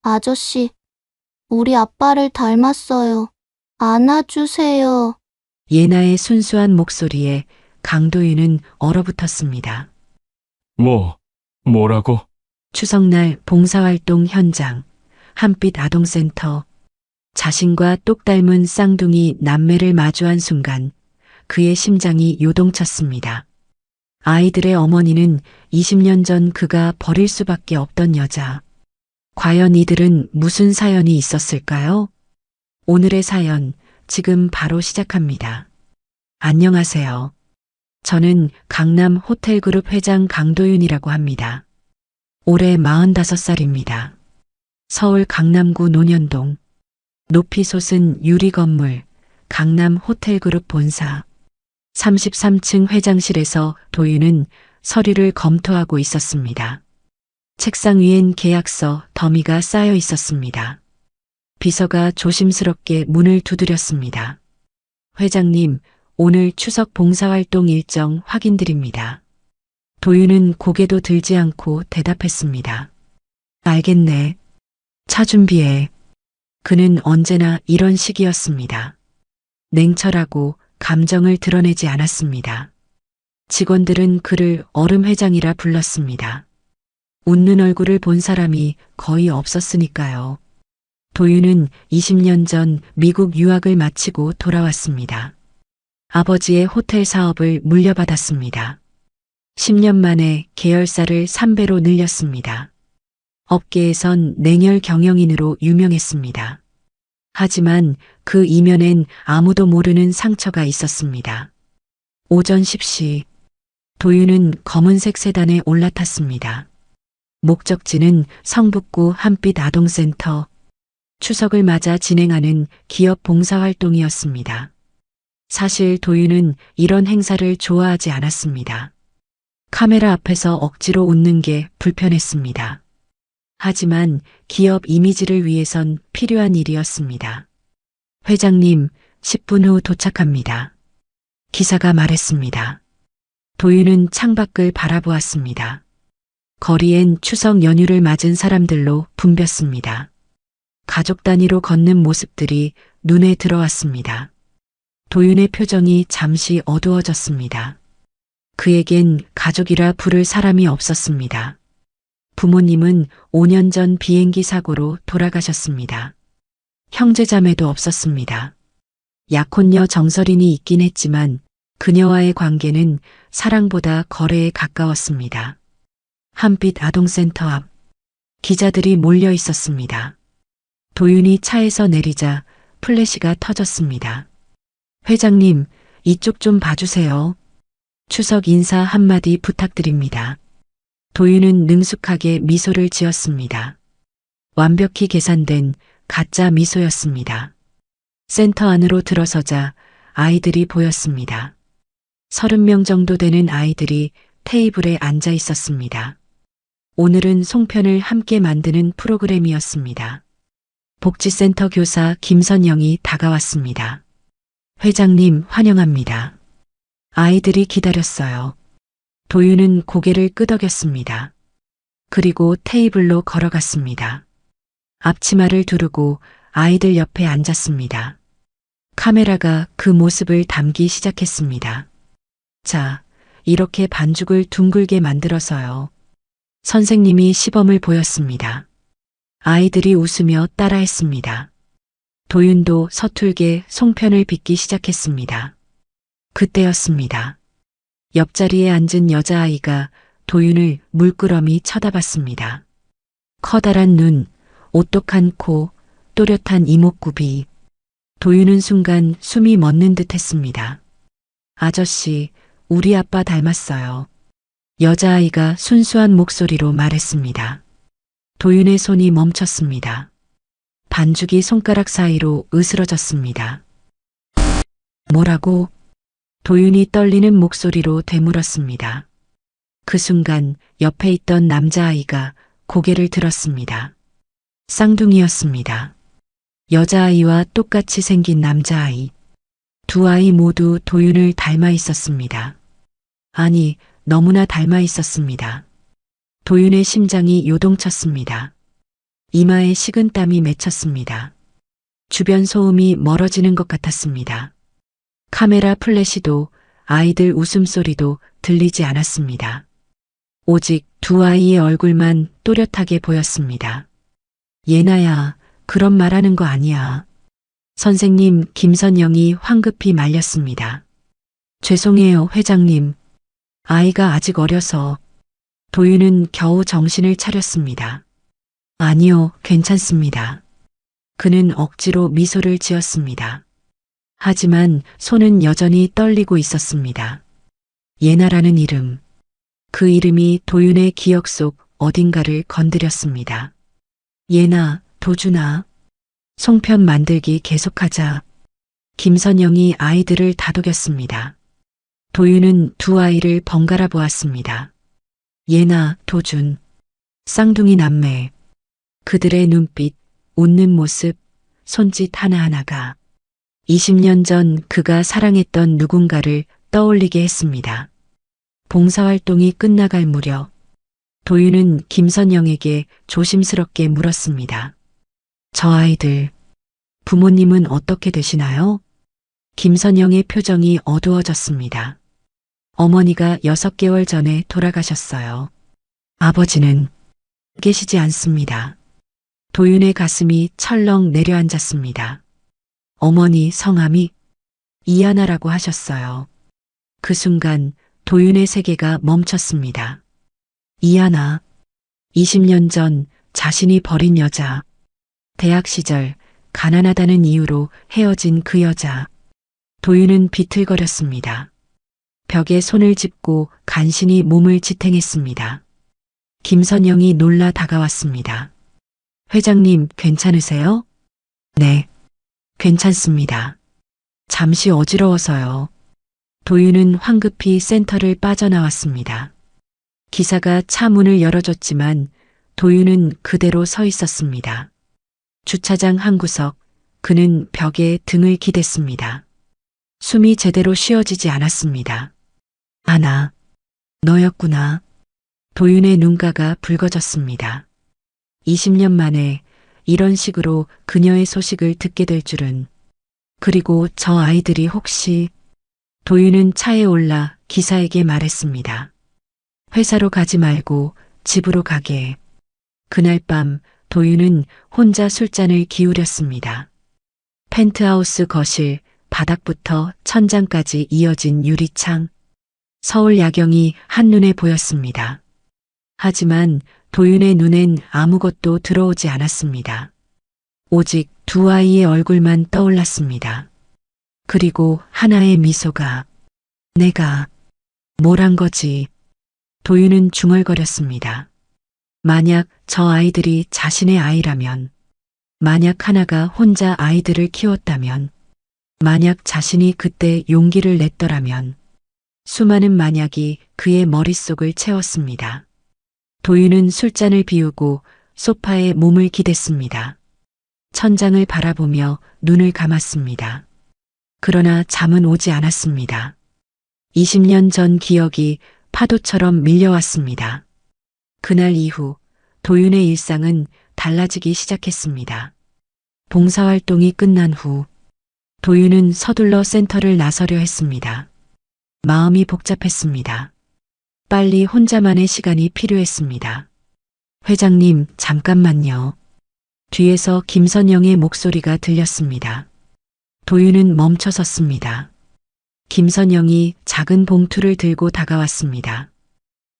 아저씨, 우리 아빠를 닮았어요. 안아주세요. 예나의 순수한 목소리에 강도윤은 얼어붙었습니다. 뭐라고? 추석날 봉사활동 현장, 한빛 아동센터. 자신과 똑 닮은 쌍둥이 남매를 마주한 순간 그의 심장이 요동쳤습니다. 아이들의 어머니는 20년 전 그가 버릴 수밖에 없던 여자. 과연 이들은 무슨 사연이 있었을까요? 오늘의 사연 지금 바로 시작합니다. 안녕하세요. 저는 강남 호텔그룹 회장 강도윤이라고 합니다. 올해 45살입니다. 서울 강남구 논현동. 높이 솟은 유리 건물, 강남 호텔그룹 본사. 33층 회장실에서 도윤은 서류를 검토하고 있었습니다. 책상 위엔 계약서, 더미가 쌓여 있었습니다. 비서가 조심스럽게 문을 두드렸습니다. 회장님, 오늘 추석 봉사활동 일정 확인드립니다. 도윤은 고개도 들지 않고 대답했습니다. 알겠네. 차 준비해. 그는 언제나 이런 식이었습니다. 냉철하고 감정을 드러내지 않았습니다. 직원들은 그를 얼음 회장이라 불렀습니다. 웃는 얼굴을 본 사람이 거의 없었으니까요. 도윤은 20년 전 미국 유학을 마치고 돌아왔습니다. 아버지의 호텔 사업을 물려받았습니다. 10년 만에 계열사를 3배로 늘렸습니다. 업계에선 냉혈 경영인으로 유명했습니다. 하지만 그 이면엔 아무도 모르는 상처가 있었습니다. 오전 10시 도윤은 검은색 세단에 올라탔습니다. 목적지는 성북구 한빛 아동센터. 추석을 맞아 진행하는 기업 봉사활동이었습니다. 사실 도윤은 이런 행사를 좋아하지 않았습니다. 카메라 앞에서 억지로 웃는 게 불편했습니다. 하지만 기업 이미지를 위해선 필요한 일이었습니다. 회장님, 10분 후 도착합니다. 기사가 말했습니다. 도윤은 창밖을 바라보았습니다. 거리엔 추석 연휴를 맞은 사람들로 붐볐습니다. 가족 단위로 걷는 모습들이 눈에 들어왔습니다. 도윤의 표정이 잠시 어두워졌습니다. 그에겐 가족이라 부를 사람이 없었습니다. 부모님은 5년 전 비행기 사고로 돌아가셨습니다. 형제자매도 없었습니다. 약혼녀 정설인이 있긴 했지만 그녀와의 관계는 사랑보다 거래에 가까웠습니다. 한빛 아동센터 앞 기자들이 몰려 있었습니다. 도윤이 차에서 내리자 플래시가 터졌습니다. 회장님, 이쪽 좀 봐주세요. 추석 인사 한마디 부탁드립니다. 도윤은 능숙하게 미소를 지었습니다. 완벽히 계산된 가짜 미소였습니다. 센터 안으로 들어서자 아이들이 보였습니다. 30명 정도 되는 아이들이 테이블에 앉아 있었습니다. 오늘은 송편을 함께 만드는 프로그램이었습니다. 복지센터 교사 김선영이 다가왔습니다. 회장님 환영합니다. 아이들이 기다렸어요. 도윤은 고개를 끄덕였습니다. 그리고 테이블로 걸어갔습니다. 앞치마를 두르고 아이들 옆에 앉았습니다. 카메라가 그 모습을 담기 시작했습니다. 자, 이렇게 반죽을 둥글게 만들어서요. 선생님이 시범을 보였습니다. 아이들이 웃으며 따라했습니다. 도윤도 서툴게 송편을 빚기 시작했습니다. 그때였습니다. 옆자리에 앉은 여자아이가 도윤을 물끄러미 쳐다봤습니다. 커다란 눈, 오똑한 코, 또렷한 이목구비. 도윤은 순간 숨이 멎는 듯 했습니다. 아저씨, 우리 아빠 닮았어요. 여자아이가 순수한 목소리로 말했습니다. 도윤의 손이 멈췄습니다. 반죽이 손가락 사이로 으스러졌습니다. 뭐라고? 도윤이 떨리는 목소리로 되물었습니다. 그 순간 옆에 있던 남자아이가 고개를 들었습니다. 쌍둥이였습니다. 여자아이와 똑같이 생긴 남자아이. 두 아이 모두 도윤을 닮아 있었습니다. 아니, 너무나 닮아 있었습니다. 도윤의 심장이 요동쳤습니다. 이마에 식은땀이 맺혔습니다. 주변 소음이 멀어지는 것 같았습니다. 카메라 플래시도 아이들 웃음소리도 들리지 않았습니다. 오직 두 아이의 얼굴만 또렷하게 보였습니다. 예나야, 그런 말하는 거 아니야. 선생님, 김선영이 황급히 말렸습니다. 죄송해요, 회장님. 아이가 아직 어려서. 도윤은 겨우 정신을 차렸습니다. 아니요, 괜찮습니다. 그는 억지로 미소를 지었습니다. 하지만 손은 여전히 떨리고 있었습니다. 예나라는 이름. 그 이름이 도윤의 기억 속 어딘가를 건드렸습니다. 예나, 도준아. 송편 만들기 계속하자. 김선영이 아이들을 다독였습니다. 도윤은 두 아이를 번갈아 보았습니다. 예나, 도준. 쌍둥이 남매. 그들의 눈빛, 웃는 모습, 손짓 하나하나가 20년 전 그가 사랑했던 누군가를 떠올리게 했습니다. 봉사활동이 끝나갈 무렵 도윤은 김선영에게 조심스럽게 물었습니다. 저 아이들, 부모님은 어떻게 되시나요? 김선영의 표정이 어두워졌습니다. 어머니가 6개월 전에 돌아가셨어요. 아버지는 계시지 않습니다. 도윤의 가슴이 철렁 내려앉았습니다. 어머니 성함이 이하나라고 하셨어요. 그 순간 도윤의 세계가 멈췄습니다. 이하나, 20년 전 자신이 버린 여자, 대학 시절 가난하다는 이유로 헤어진 그 여자. 도윤은 비틀거렸습니다. 벽에 손을 짚고 간신히 몸을 지탱했습니다. 김선영이 놀라 다가왔습니다. 회장님, 괜찮으세요? 네, 괜찮습니다. 잠시 어지러워서요. 도윤은 황급히 센터를 빠져나왔습니다. 기사가 차 문을 열어줬지만 도윤은 그대로 서 있었습니다. 주차장 한 구석, 그는 벽에 등을 기댔습니다. 숨이 제대로 쉬어지지 않았습니다. 아나, 너였구나. 도윤의 눈가가 붉어졌습니다. 20년 만에 이런 식으로 그녀의 소식을 듣게 될 줄은. 그리고 저 아이들이 혹시. 도윤은 차에 올라 기사에게 말했습니다. 회사로 가지 말고 집으로 가게. 그날 밤 도윤은 혼자 술잔을 기울였습니다. 펜트하우스 거실, 바닥부터 천장까지 이어진 유리창. 서울 야경이 한눈에 보였습니다. 하지만 도윤의 눈엔 아무것도 들어오지 않았습니다. 오직 두 아이의 얼굴만 떠올랐습니다. 그리고 하나의 미소가. 내가 뭘 한 거지? 도윤은 중얼거렸습니다. 만약 저 아이들이 자신의 아이라면, 만약 하나가 혼자 아이들을 키웠다면, 만약 자신이 그때 용기를 냈더라면, 수많은 만약이 그의 머릿속을 채웠습니다. 도윤은 술잔을 비우고 소파에 몸을 기댔습니다. 천장을 바라보며 눈을 감았습니다. 그러나 잠은 오지 않았습니다. 20년 전 기억이 파도처럼 밀려왔습니다. 그날 이후 도윤의 일상은 달라지기 시작했습니다. 봉사활동이 끝난 후 도윤은 서둘러 센터를 나서려 했습니다. 마음이 복잡했습니다. 빨리 혼자만의 시간이 필요했습니다. 회장님, 잠깐만요. 뒤에서 김선영의 목소리가 들렸습니다. 도윤은 멈춰섰습니다. 김선영이 작은 봉투를 들고 다가왔습니다.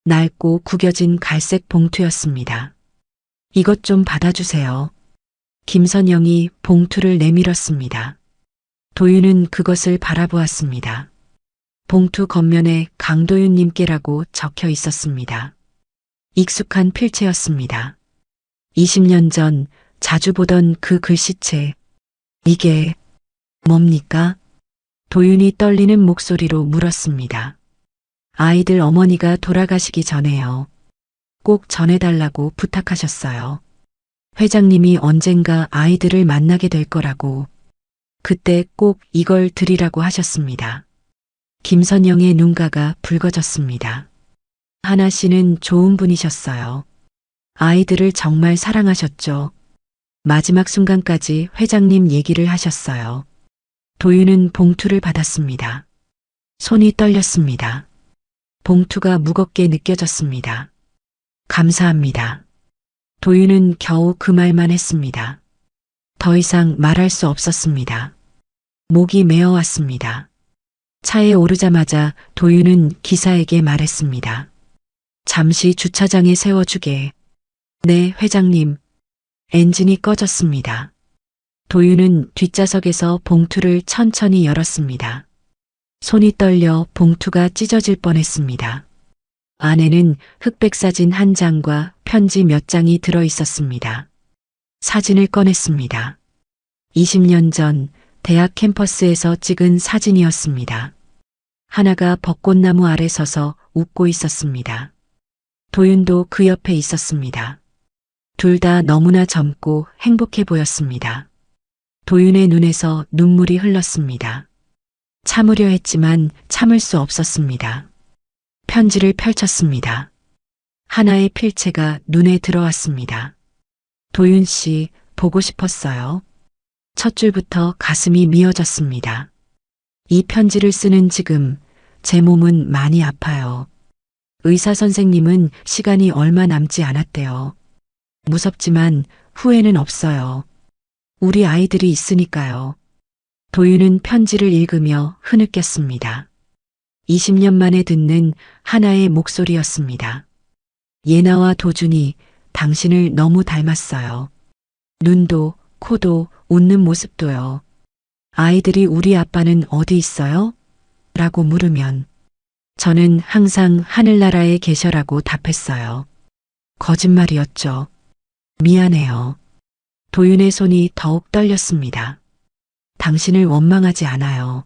낡고 구겨진 갈색 봉투였습니다. 이것 좀 받아주세요. 김선영이 봉투를 내밀었습니다. 도윤은 그것을 바라보았습니다. 봉투 겉면에 강도윤님께라고 적혀 있었습니다. 익숙한 필체였습니다. 20년 전 자주 보던 그 글씨체. 이게 뭡니까? 도윤이 떨리는 목소리로 물었습니다. 아이들 어머니가 돌아가시기 전에요. 꼭 전해달라고 부탁하셨어요. 회장님이 언젠가 아이들을 만나게 될 거라고. 그때 꼭 이걸 드리라고 하셨습니다. 김선영의 눈가가 붉어졌습니다. 하나 씨는 좋은 분이셨어요. 아이들을 정말 사랑하셨죠. 마지막 순간까지 회장님 얘기를 하셨어요. 도윤은 봉투를 받았습니다. 손이 떨렸습니다. 봉투가 무겁게 느껴졌습니다. 감사합니다. 도윤은 겨우 그 말만 했습니다. 더 이상 말할 수 없었습니다. 목이 메어왔습니다. 차에 오르자마자 도윤은 기사에게 말했습니다. 잠시 주차장에 세워주게. 네, 회장님. 엔진이 꺼졌습니다. 도윤은 뒷좌석에서 봉투를 천천히 열었습니다. 손이 떨려 봉투가 찢어질 뻔했습니다. 안에는 흑백 사진 한 장과 편지 몇 장이 들어 있었습니다. 사진을 꺼냈습니다. 20년 전 대학 캠퍼스에서 찍은 사진이었습니다. 하나가 벚꽃나무 아래 서서 웃고 있었습니다. 도윤도 그 옆에 있었습니다. 둘 다 너무나 젊고 행복해 보였습니다. 도윤의 눈에서 눈물이 흘렀습니다. 참으려 했지만 참을 수 없었습니다. 편지를 펼쳤습니다. 하나의 필체가 눈에 들어왔습니다. 도윤 씨, 보고 싶었어요. 첫 줄부터 가슴이 미어졌습니다. 이 편지를 쓰는 지금 제 몸은 많이 아파요. 의사 선생님은 시간이 얼마 남지 않았대요. 무섭지만 후회는 없어요. 우리 아이들이 있으니까요. 도윤은 편지를 읽으며 흐느꼈습니다. 20년 만에 듣는 하나의 목소리였습니다. 예나와 도준이 당신을 너무 닮았어요. 눈도, 코도, 웃는 모습도요. 아이들이 우리 아빠는 어디 있어요? 라고 물으면 저는 항상 하늘나라에 계셔라고 답했어요. 거짓말이었죠. 미안해요. 도윤의 손이 더욱 떨렸습니다. 당신을 원망하지 않아요.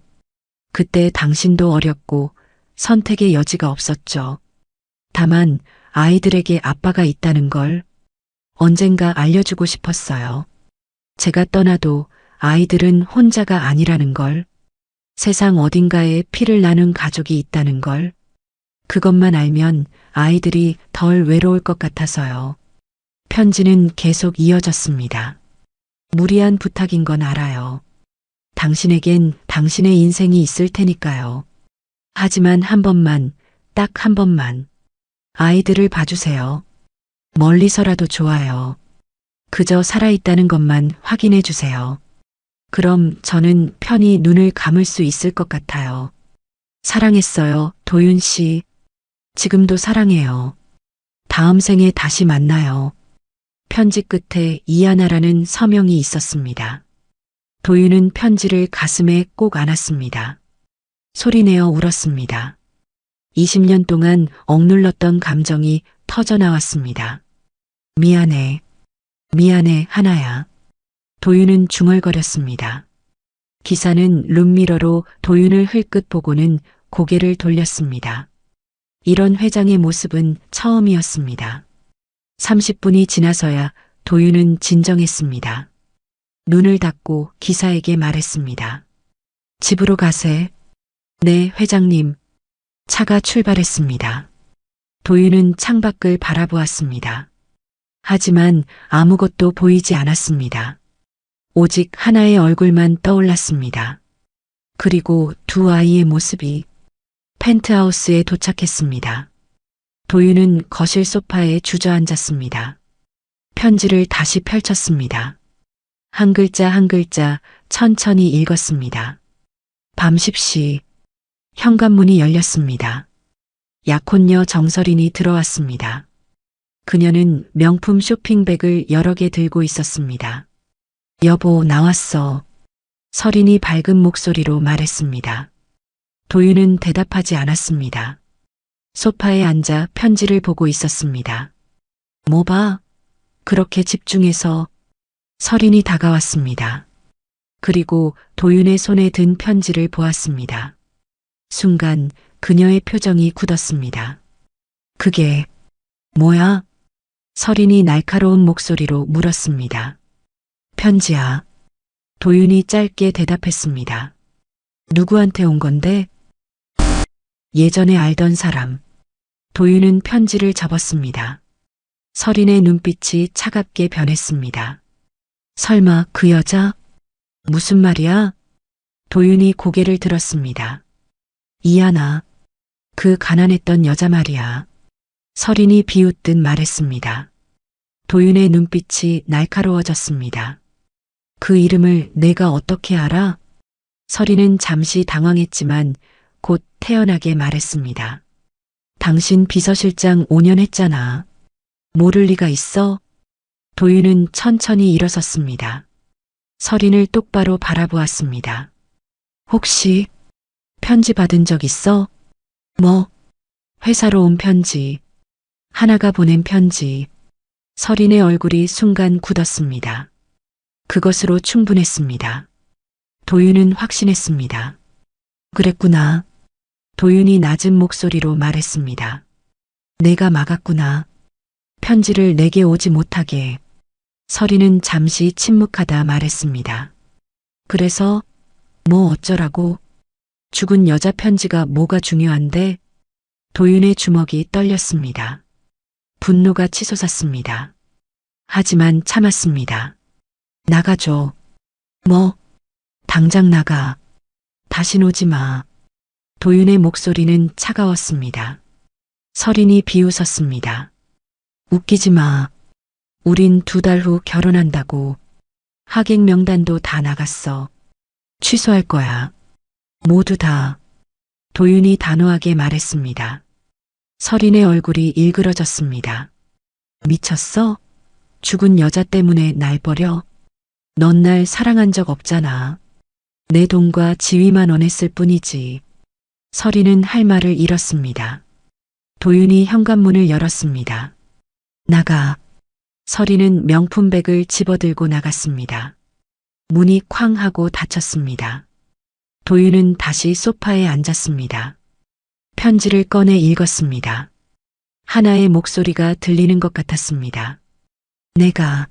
그때 당신도 어렸고 선택의 여지가 없었죠. 다만 아이들에게 아빠가 있다는 걸 언젠가 알려주고 싶었어요. 제가 떠나도 아이들은 혼자가 아니라는 걸, 세상 어딘가에 피를 나눈 가족이 있다는 걸, 그것만 알면 아이들이 덜 외로울 것 같아서요. 편지는 계속 이어졌습니다. 무리한 부탁인 건 알아요. 당신에겐 당신의 인생이 있을 테니까요. 하지만 한 번만, 딱 한 번만 아이들을 봐주세요. 멀리서라도 좋아요. 그저 살아있다는 것만 확인해 주세요. 그럼 저는 편히 눈을 감을 수 있을 것 같아요. 사랑했어요, 도윤 씨. 지금도 사랑해요. 다음 생에 다시 만나요. 편지 끝에 이하나라는 서명이 있었습니다. 도윤은 편지를 가슴에 꼭 안았습니다. 소리내어 울었습니다. 20년 동안 억눌렀던 감정이 터져나왔습니다. 미안해. 미안해, 하나야. 도윤은 중얼거렸습니다. 기사는 룸미러로 도윤을 흘끗 보고는 고개를 돌렸습니다. 이런 회장의 모습은 처음이었습니다. 30분이 지나서야 도윤은 진정했습니다. 눈을 닫고 기사에게 말했습니다. 집으로 가세. 네, 회장님. 차가 출발했습니다. 도윤은 창밖을 바라보았습니다. 하지만 아무것도 보이지 않았습니다. 오직 하나의 얼굴만 떠올랐습니다. 그리고 두 아이의 모습이 펜트하우스에 도착했습니다. 도윤은 거실 소파에 주저앉았습니다. 편지를 다시 펼쳤습니다. 한 글자 한 글자 천천히 읽었습니다. 밤 10시 현관문이 열렸습니다. 약혼녀 정설인이 들어왔습니다. 그녀는 명품 쇼핑백을 여러 개 들고 있었습니다. 여보, 나왔어. 설인이 밝은 목소리로 말했습니다. 도윤은 대답하지 않았습니다. 소파에 앉아 편지를 보고 있었습니다. 뭐 봐? 그렇게 집중해서. 설인이 다가왔습니다. 그리고 도윤의 손에 든 편지를 보았습니다. 순간 그녀의 표정이 굳었습니다. 그게 뭐야? 설인이 날카로운 목소리로 물었습니다. 편지야. 도윤이 짧게 대답했습니다. 누구한테 온 건데? 예전에 알던 사람. 도윤은 편지를 접었습니다. 설인의 눈빛이 차갑게 변했습니다. 설마 그 여자? 무슨 말이야? 도윤이 고개를 들었습니다. 이하나, 그 가난했던 여자 말이야. 설인이 비웃듯 말했습니다. 도윤의 눈빛이 날카로워졌습니다. 그 이름을 내가 어떻게 알아? 설인은 잠시 당황했지만 곧 태연하게 말했습니다. 당신 비서실장 5년 했잖아. 모를 리가 있어? 도윤은 천천히 일어섰습니다. 설인을 똑바로 바라보았습니다. 혹시 편지 받은 적 있어? 뭐? 회사로 온 편지. 하나가 보낸 편지. 설인의 얼굴이 순간 굳었습니다. 그것으로 충분했습니다. 도윤은 확신했습니다. 그랬구나. 도윤이 낮은 목소리로 말했습니다. 내가 막았구나. 편지를 내게 오지 못하게. 설인은 잠시 침묵하다 말했습니다. 그래서 뭐 어쩌라고? 죽은 여자 편지가 뭐가 중요한데? 도윤의 주먹이 떨렸습니다. 분노가 치솟았습니다. 하지만 참았습니다. 나가줘. 뭐? 당장 나가. 다신 오지 마. 도윤의 목소리는 차가웠습니다. 설인이 비웃었습니다. 웃기지 마. 우린 2달 후 결혼한다고. 하객 명단도 다 나갔어. 취소할 거야. 모두 다. 도윤이 단호하게 말했습니다. 설인의 얼굴이 일그러졌습니다. 미쳤어? 죽은 여자 때문에 날 버려? 넌 날 사랑한 적 없잖아. 내 돈과 지위만 원했을 뿐이지. 설인은 할 말을 잃었습니다. 도윤이 현관문을 열었습니다. 나가. 설인은 명품백을 집어들고 나갔습니다. 문이 쾅 하고 닫혔습니다. 도윤은 다시 소파에 앉았습니다. 편지를 꺼내 읽었습니다. 하나의 목소리가 들리는 것 같았습니다. 내가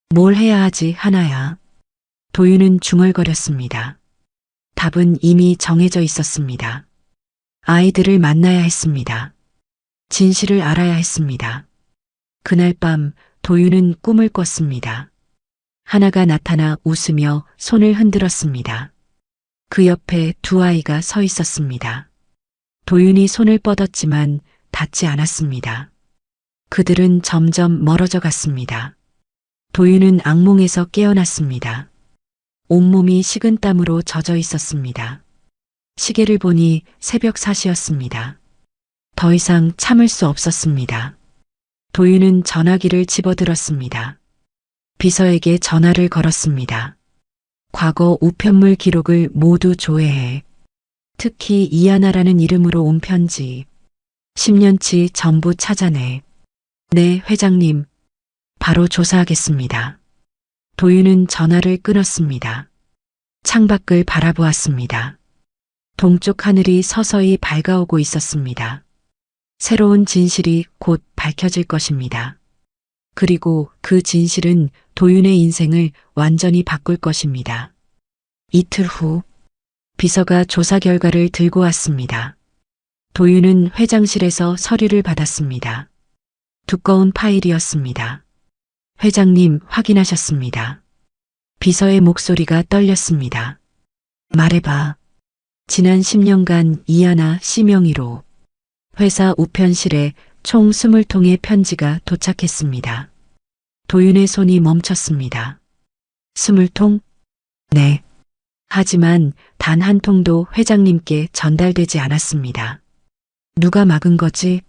뭘 해야 하지, 하나야? 도윤은 중얼거렸습니다. 답은 이미 정해져 있었습니다. 아이들을 만나야 했습니다. 진실을 알아야 했습니다. 그날 밤 도윤은 꿈을 꿨습니다. 하나가 나타나 웃으며 손을 흔들었습니다. 그 옆에 2 아이가 서 있었습니다. 도윤이 손을 뻗었지만 닿지 않았습니다. 그들은 점점 멀어져 갔습니다. 도윤은 악몽에서 깨어났습니다. 온몸이 식은땀으로 젖어 있었습니다. 시계를 보니 새벽 4시였습니다. 더 이상 참을 수 없었습니다. 도윤은 전화기를 집어들었습니다. 비서에게 전화를 걸었습니다. 과거 우편물 기록을 모두 조회해. 특히 이하나라는 이름으로 온 편지. 10년치 전부 찾아내. 네, 회장님. 바로 조사하겠습니다. 도윤은 전화를 끊었습니다. 창밖을 바라보았습니다. 동쪽 하늘이 서서히 밝아오고 있었습니다. 새로운 진실이 곧 밝혀질 것입니다. 그리고 그 진실은 도윤의 인생을 완전히 바꿀 것입니다. 이틀 후 비서가 조사 결과를 들고 왔습니다. 도윤은 회장실에서 서류를 받았습니다. 두꺼운 파일이었습니다. 회장님, 확인하셨습니다. 비서의 목소리가 떨렸습니다. 말해봐. 지난 10년간 이하나 씨 명의로 회사 우편실에 총 20통의 편지가 도착했습니다. 도윤의 손이 멈췄습니다. 20통? 네. 하지만 단 한 통도 회장님께 전달되지 않았습니다. 누가 막은 거지?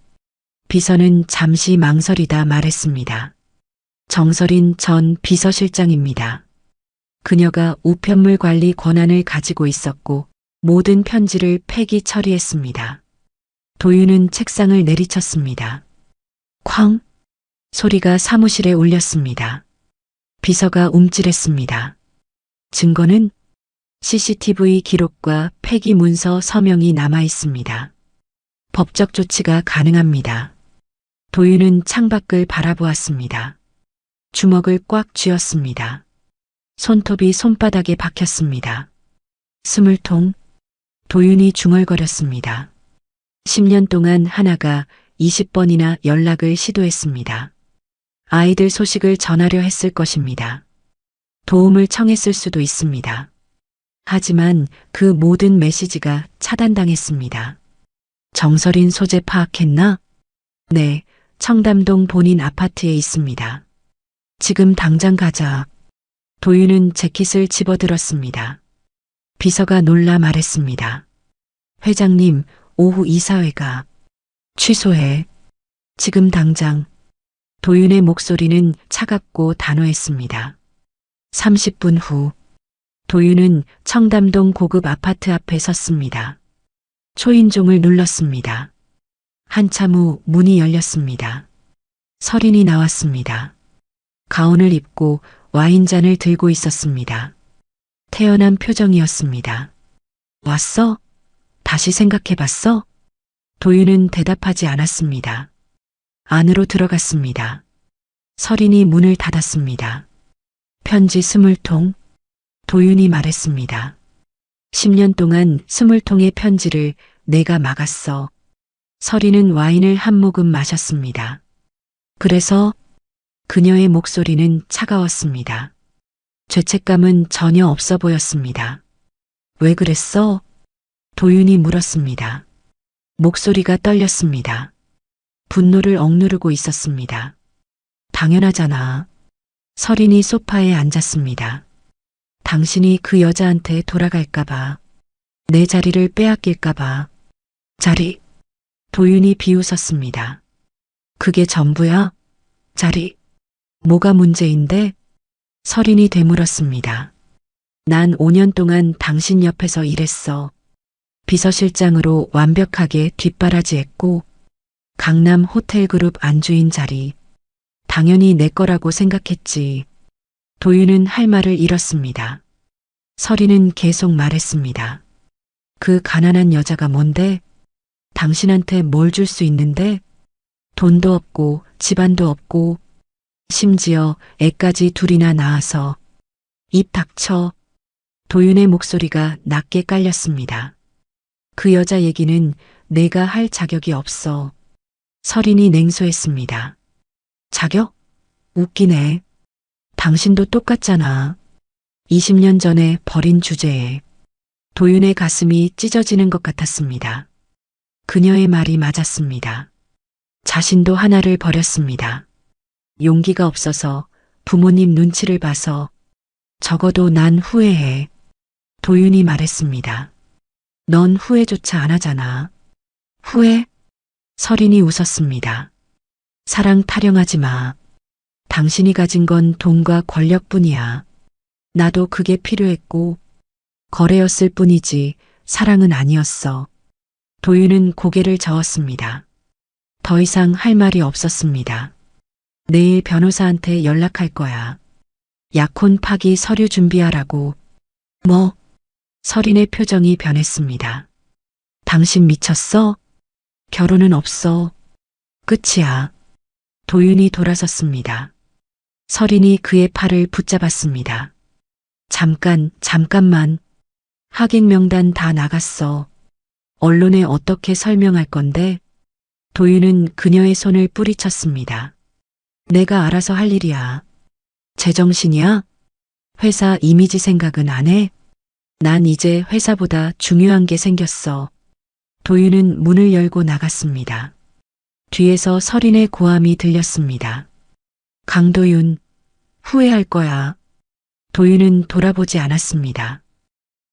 비서는 잠시 망설이다 말했습니다. 정설인 전 비서실장입니다. 그녀가 우편물 관리 권한을 가지고 있었고 모든 편지를 폐기 처리했습니다. 도윤은 책상을 내리쳤습니다. 쾅! 소리가 사무실에 울렸습니다. 비서가 움찔했습니다. 증거는 CCTV 기록과 폐기 문서 서명이 남아 있습니다. 법적 조치가 가능합니다. 도윤은 창밖을 바라보았습니다. 주먹을 꽉 쥐었습니다. 손톱이 손바닥에 박혔습니다. 20통. 도윤이 중얼거렸습니다. 10년 동안 하나가 20번이나 연락을 시도했습니다. 아이들 소식을 전하려 했을 것입니다. 도움을 청했을 수도 있습니다. 하지만 그 모든 메시지가 차단당했습니다. 정설인 소재 파악했나? 네, 청담동 본인 아파트에 있습니다. 지금 당장 가자. 도윤은 재킷을 집어들었습니다. 비서가 놀라 말했습니다. 회장님, 오후 이사회가 취소해. 지금 당장. 도윤의 목소리는 차갑고 단호했습니다. 30분 후, 도윤은 청담동 고급 아파트 앞에 섰습니다. 초인종을 눌렀습니다. 한참 후 문이 열렸습니다. 설인이 나왔습니다. 가운을 입고 와인잔을 들고 있었습니다. 태연한 표정이었습니다. 왔어? 다시 생각해봤어? 도윤은 대답하지 않았습니다. 안으로 들어갔습니다. 설인이 문을 닫았습니다. 편지 20통? 도윤이 말했습니다. 10년 동안 20통의 편지를 내가 막았어. 설인은 와인을 한 모금 마셨습니다. 그래서 그녀의 목소리는 차가웠습니다. 죄책감은 전혀 없어 보였습니다. 왜 그랬어? 도윤이 물었습니다. 목소리가 떨렸습니다. 분노를 억누르고 있었습니다. 당연하잖아. 설인이 소파에 앉았습니다. 당신이 그 여자한테 돌아갈까봐, 내 자리를 빼앗길까봐. 자리. 도윤이 비웃었습니다. 그게 전부야? 자리. 뭐가 문제인데? 설인이 되물었습니다. 난 5년 동안 당신 옆에서 일했어. 비서실장으로 완벽하게 뒷바라지했고, 강남 호텔그룹 안주인 자리. 당연히 내 거라고 생각했지. 도윤은 할 말을 잃었습니다. 설인은 계속 말했습니다. 그 가난한 여자가 뭔데? 당신한테 뭘 줄 수 있는데? 돈도 없고 집안도 없고 심지어 애까지 둘이나 낳아서. 입 닥쳐. 도윤의 목소리가 낮게 깔렸습니다. 그 여자 얘기는 내가 할 자격이 없어. 설인이 냉소했습니다. 자격? 웃기네. 당신도 똑같잖아. 20년 전에 버린 주제에. 도윤의 가슴이 찢어지는 것 같았습니다. 그녀의 말이 맞았습니다. 자신도 하나를 버렸습니다. 용기가 없어서, 부모님 눈치를 봐서. 적어도 난 후회해. 도윤이 말했습니다. 넌 후회조차 안 하잖아. 후회? 설인이 웃었습니다. 사랑 타령하지 마. 당신이 가진 건 돈과 권력뿐이야. 나도 그게 필요했고, 거래였을 뿐이지 사랑은 아니었어. 도윤은 고개를 저었습니다. 더 이상 할 말이 없었습니다. 내일 변호사한테 연락할 거야. 약혼 파기 서류 준비하라고. 뭐? 설인의 표정이 변했습니다. 당신 미쳤어? 결혼은 없어. 끝이야. 도윤이 돌아섰습니다. 설인이 그의 팔을 붙잡았습니다. 잠깐만. 하객 명단 다 나갔어. 언론에 어떻게 설명할 건데? 도윤은 그녀의 손을 뿌리쳤습니다. 내가 알아서 할 일이야. 제정신이야? 회사 이미지 생각은 안 해? 난 이제 회사보다 중요한 게 생겼어. 도윤은 문을 열고 나갔습니다. 뒤에서 설인의 고함이 들렸습니다. 강도윤, 후회할 거야. 도윤은 돌아보지 않았습니다.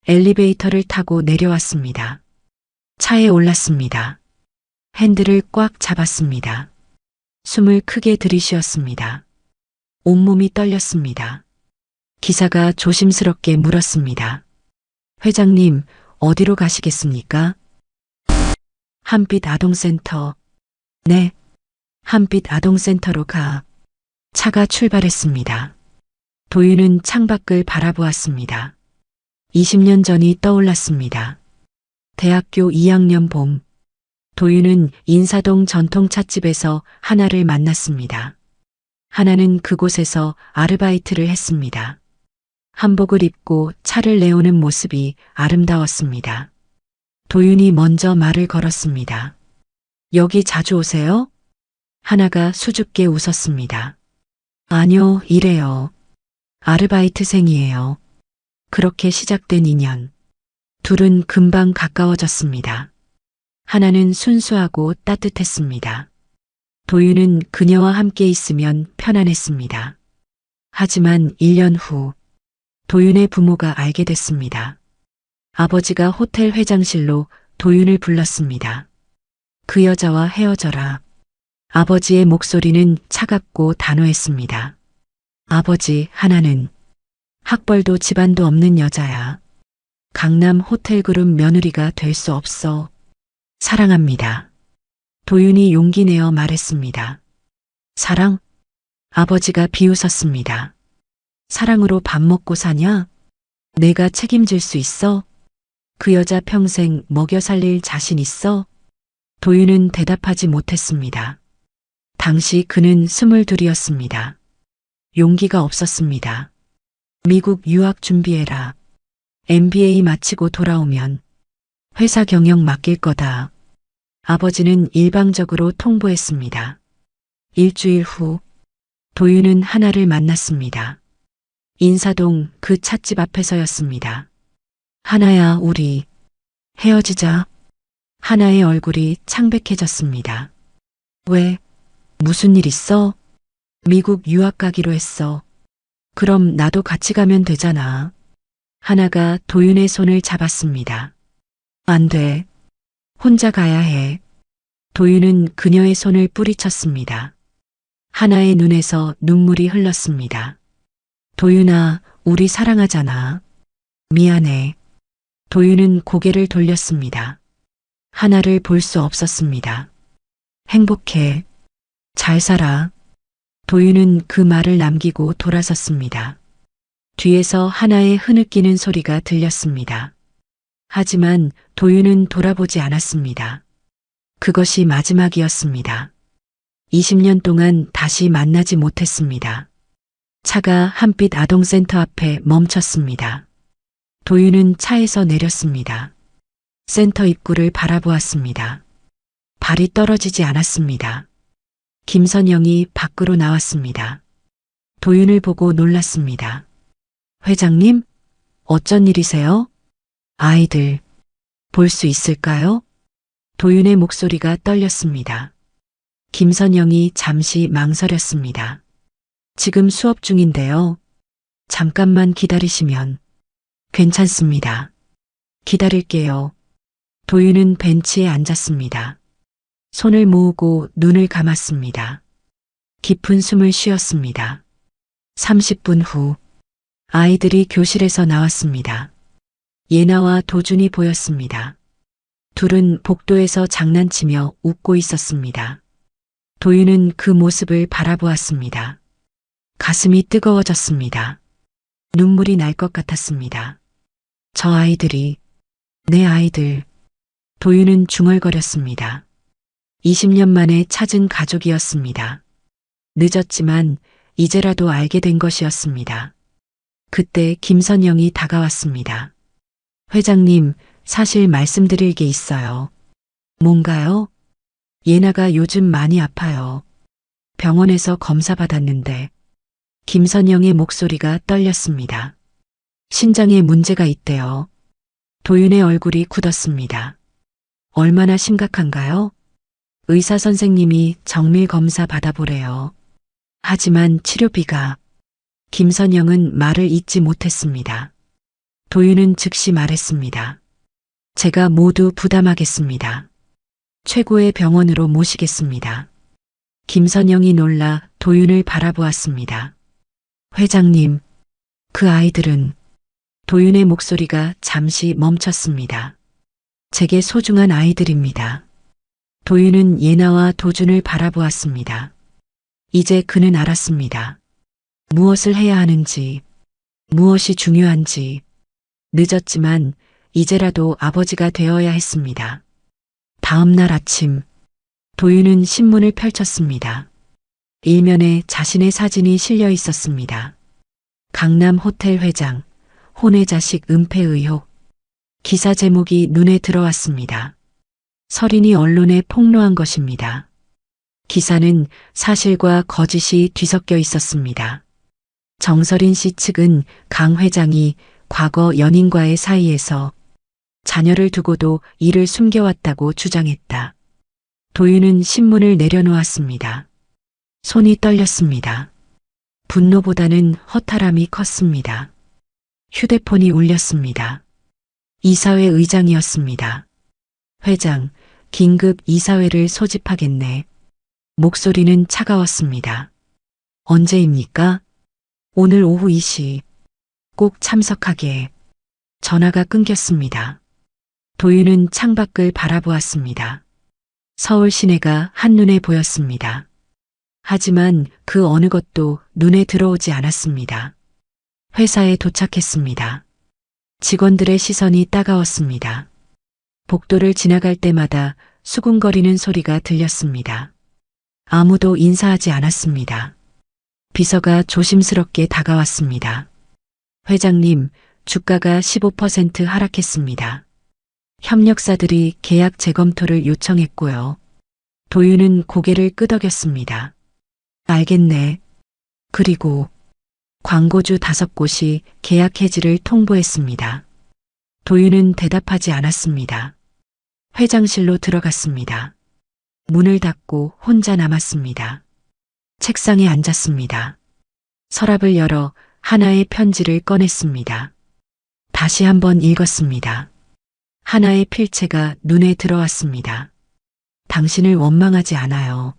엘리베이터를 타고 내려왔습니다. 차에 올랐습니다. 핸들을 꽉 잡았습니다. 숨을 크게 들이쉬었습니다. 온몸이 떨렸습니다. 기사가 조심스럽게 물었습니다. 회장님, 어디로 가시겠습니까? 한빛 아동센터. 네, 한빛 아동센터로 가. 차가 출발했습니다. 도윤은 창밖을 바라보았습니다. 20년 전이 떠올랐습니다. 대학교 2학년 봄, 도윤은 인사동 전통찻집에서 하나를 만났습니다. 하나는 그곳에서 아르바이트를 했습니다. 한복을 입고 차를 내오는 모습이 아름다웠습니다. 도윤이 먼저 말을 걸었습니다. 여기 자주 오세요? 하나가 수줍게 웃었습니다. 아니요, 이래요. 아르바이트생이에요. 그렇게 시작된 인연. 둘은 금방 가까워졌습니다. 하나는 순수하고 따뜻했습니다. 도윤은 그녀와 함께 있으면 편안했습니다. 하지만 1년 후 도윤의 부모가 알게 됐습니다. 아버지가 호텔 회장실로 도윤을 불렀습니다. 그 여자와 헤어져라. 아버지의 목소리는 차갑고 단호했습니다. 아버지, 하나는 학벌도 집안도 없는 여자야. 강남 호텔그룹 며느리가 될 수 없어. 사랑합니다. 도윤이 용기 내어 말했습니다. 사랑? 아버지가 비웃었습니다. 사랑으로 밥 먹고 사냐? 내가 책임질 수 있어? 그 여자 평생 먹여 살릴 자신 있어? 도윤은 대답하지 못했습니다. 당시 그는 22이었습니다. 용기가 없었습니다. 미국 유학 준비해라. MBA 마치고 돌아오면 회사 경영 맡길 거다. 아버지는 일방적으로 통보했습니다. 일주일 후 도윤은 하나를 만났습니다. 인사동 그 찻집 앞에서였습니다. 하나야, 우리 헤어지자. 하나의 얼굴이 창백해졌습니다. 왜? 무슨 일 있어? 미국 유학 가기로 했어. 그럼 나도 같이 가면 되잖아. 하나가 도윤의 손을 잡았습니다. 안 돼. 혼자 가야 해. 도윤은 그녀의 손을 뿌리쳤습니다. 하나의 눈에서 눈물이 흘렀습니다. 도윤아, 우리 사랑하잖아. 미안해. 도윤은 고개를 돌렸습니다. 하나를 볼 수 없었습니다. 행복해. 잘 살아. 도윤은 그 말을 남기고 돌아섰습니다. 뒤에서 하나의 흐느끼는 소리가 들렸습니다. 하지만 도윤은 돌아보지 않았습니다. 그것이 마지막이었습니다. 20년 동안 다시 만나지 못했습니다. 차가 한빛 아동센터 앞에 멈췄습니다. 도윤은 차에서 내렸습니다. 센터 입구를 바라보았습니다. 발이 떨어지지 않았습니다. 김선영이 밖으로 나왔습니다. 도윤을 보고 놀랐습니다. 회장님, 어쩐 일이세요? 아이들, 볼 수 있을까요? 도윤의 목소리가 떨렸습니다. 김선영이 잠시 망설였습니다. 지금 수업 중인데요. 잠깐만 기다리시면. 괜찮습니다. 기다릴게요. 도윤은 벤치에 앉았습니다. 손을 모으고 눈을 감았습니다. 깊은 숨을 쉬었습니다. 30분 후 아이들이 교실에서 나왔습니다. 예나와 도준이 보였습니다. 둘은 복도에서 장난치며 웃고 있었습니다. 도윤은 그 모습을 바라보았습니다. 가슴이 뜨거워졌습니다. 눈물이 날 것 같았습니다. 저 아이들이, 내 아이들. 도윤은 중얼거렸습니다. 20년 만에 찾은 가족이었습니다. 늦었지만 이제라도 알게 된 것이었습니다. 그때 김선영이 다가왔습니다. 회장님, 사실 말씀드릴 게 있어요. 뭔가요? 예나가 요즘 많이 아파요. 병원에서 검사 받았는데 김선영의 목소리가 떨렸습니다. 신장에 문제가 있대요. 도윤의 얼굴이 굳었습니다. 얼마나 심각한가요? 의사 선생님이 정밀 검사 받아보래요. 하지만 치료비가... 김선영은 말을 잇지 못했습니다. 도윤은 즉시 말했습니다. 제가 모두 부담하겠습니다. 최고의 병원으로 모시겠습니다. 김선영이 놀라 도윤을 바라보았습니다. 회장님, 그 아이들은... 도윤의 목소리가 잠시 멈췄습니다. 제게 소중한 아이들입니다. 도윤은 예나와 도준을 바라보았습니다. 이제 그는 알았습니다. 무엇을 해야 하는지, 무엇이 중요한지. 늦었지만 이제라도 아버지가 되어야 했습니다. 다음 날 아침, 도윤은 신문을 펼쳤습니다. 일면에 자신의 사진이 실려 있었습니다. 강남 호텔 회장, 혼외 자식 은폐 의혹. 기사 제목이 눈에 들어왔습니다. 설인이 언론에 폭로한 것입니다. 기사는 사실과 거짓이 뒤섞여 있었습니다. 정설인 씨 측은 강 회장이 과거 연인과의 사이에서 자녀를 두고도 이를 숨겨왔다고 주장했다. 도윤은 신문을 내려놓았습니다. 손이 떨렸습니다. 분노보다는 허탈함이 컸습니다. 휴대폰이 울렸습니다. 이사회 의장이었습니다. 회장, 긴급 이사회를 소집하겠네. 목소리는 차가웠습니다. 언제입니까? 오늘 오후 2시. 꼭 참석하게. 전화가 끊겼습니다. 도윤은 창밖을 바라보았습니다. 서울 시내가 한눈에 보였습니다. 하지만 그 어느 것도 눈에 들어오지 않았습니다. 회사에 도착했습니다. 직원들의 시선이 따가웠습니다. 복도를 지나갈 때마다 수군거리는 소리가 들렸습니다. 아무도 인사하지 않았습니다. 비서가 조심스럽게 다가왔습니다. 회장님, 주가가 15% 하락했습니다. 협력사들이 계약 재검토를 요청했고요. 도윤은 고개를 끄덕였습니다. 알겠네. 그리고 광고주 5곳이 계약 해지를 통보했습니다. 도윤은 대답하지 않았습니다. 회장실로 들어갔습니다. 문을 닫고 혼자 남았습니다. 책상에 앉았습니다. 서랍을 열어 하나의 편지를 꺼냈습니다. 다시 한번 읽었습니다. 하나의 필체가 눈에 들어왔습니다. 당신을 원망하지 않아요.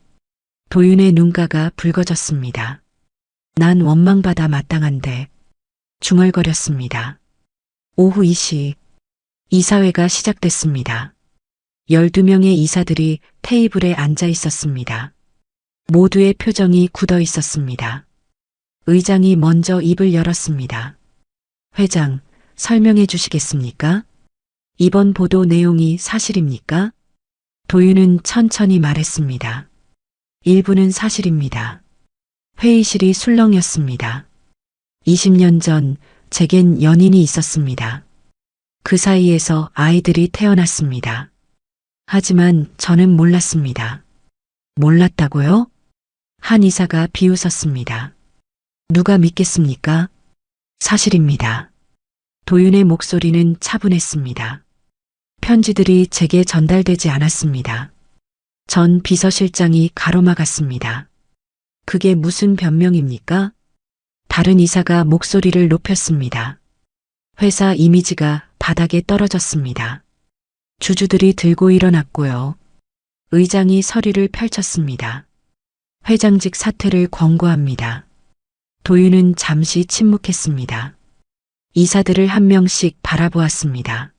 도윤의 눈가가 붉어졌습니다. 난 원망받아 마땅한데. 중얼거렸습니다. 오후 2시 이사회가 시작됐습니다. 12명의 이사들이 테이블에 앉아 있었습니다. 모두의 표정이 굳어 있었습니다. 의장이 먼저 입을 열었습니다. 회장, 설명해 주시겠습니까? 이번 보도 내용이 사실입니까? 도윤은 천천히 말했습니다. 일부는 사실입니다. 회의실이 술렁였습니다. 20년 전 제겐 연인이 있었습니다. 그 사이에서 아이들이 태어났습니다. 하지만 저는 몰랐습니다. 몰랐다고요? 한 이사가 비웃었습니다. 누가 믿겠습니까? 사실입니다. 도윤의 목소리는 차분했습니다. 편지들이 제게 전달되지 않았습니다. 전 비서실장이 가로막았습니다. 그게 무슨 변명입니까? 다른 이사가 목소리를 높였습니다. 회사 이미지가 바닥에 떨어졌습니다. 주주들이 들고 일어났고요. 의장이 서류를 펼쳤습니다. 회장직 사퇴를 권고합니다. 도윤은 잠시 침묵했습니다. 이사들을 한 명씩 바라보았습니다.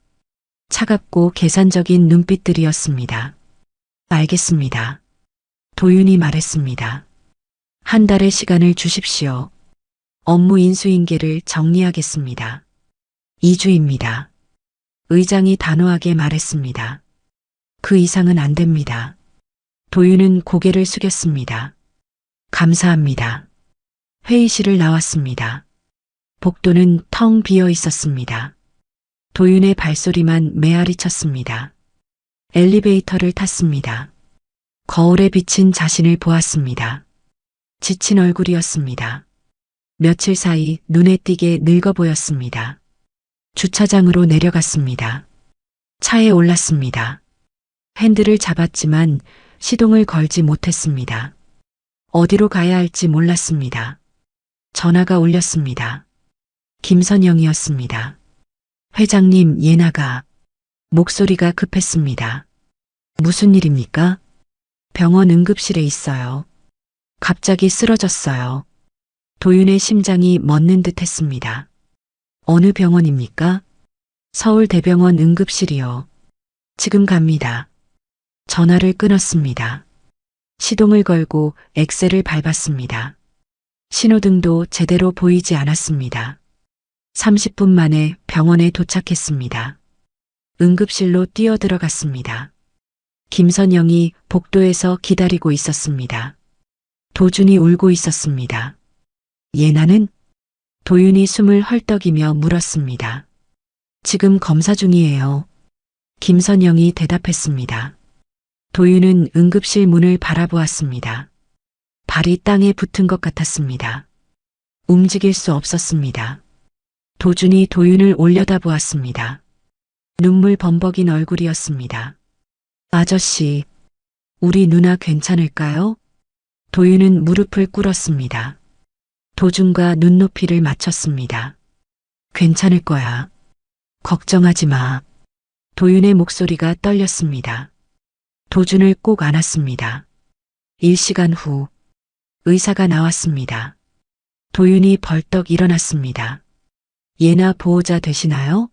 차갑고 계산적인 눈빛들이었습니다. 알겠습니다. 도윤이 말했습니다. 한 달의 시간을 주십시오. 업무 인수인계를 정리하겠습니다. 2주입니다. 의장이 단호하게 말했습니다. 그 이상은 안 됩니다. 도윤은 고개를 숙였습니다. 감사합니다. 회의실을 나왔습니다. 복도는 텅 비어 있었습니다. 도윤의 발소리만 메아리 쳤습니다. 엘리베이터를 탔습니다. 거울에 비친 자신을 보았습니다. 지친 얼굴이었습니다. 며칠 사이 눈에 띄게 늙어 보였습니다. 주차장으로 내려갔습니다. 차에 올랐습니다. 핸들을 잡았지만 시동을 걸지 못했습니다. 어디로 가야 할지 몰랐습니다. 전화가 울렸습니다. 김선영이었습니다. 회장님, 예나가. 목소리가 급했습니다. 무슨 일입니까? 병원 응급실에 있어요. 갑자기 쓰러졌어요. 도윤의 심장이 멎는 듯 했습니다. 어느 병원입니까? 서울대병원 응급실이요. 지금 갑니다. 전화를 끊었습니다. 시동을 걸고 엑셀을 밟았습니다. 신호등도 제대로 보이지 않았습니다. 30분 만에 병원에 도착했습니다. 응급실로 뛰어들어갔습니다. 김선영이 복도에서 기다리고 있었습니다. 도준이 울고 있었습니다. 예나는? 도윤이 숨을 헐떡이며 물었습니다. 지금 검사 중이에요. 김선영이 대답했습니다. 도윤은 응급실 문을 바라보았습니다. 발이 땅에 붙은 것 같았습니다. 움직일 수 없었습니다. 도준이 도윤을 올려다보았습니다. 눈물 범벅인 얼굴이었습니다. 아저씨, 우리 누나 괜찮을까요? 도윤은 무릎을 꿇었습니다. 도준과 눈높이를 맞췄습니다. 괜찮을 거야. 걱정하지 마. 도윤의 목소리가 떨렸습니다. 도준을 꼭 안았습니다. 1시간 후 의사가 나왔습니다. 도윤이 벌떡 일어났습니다. 예나 보호자 되시나요?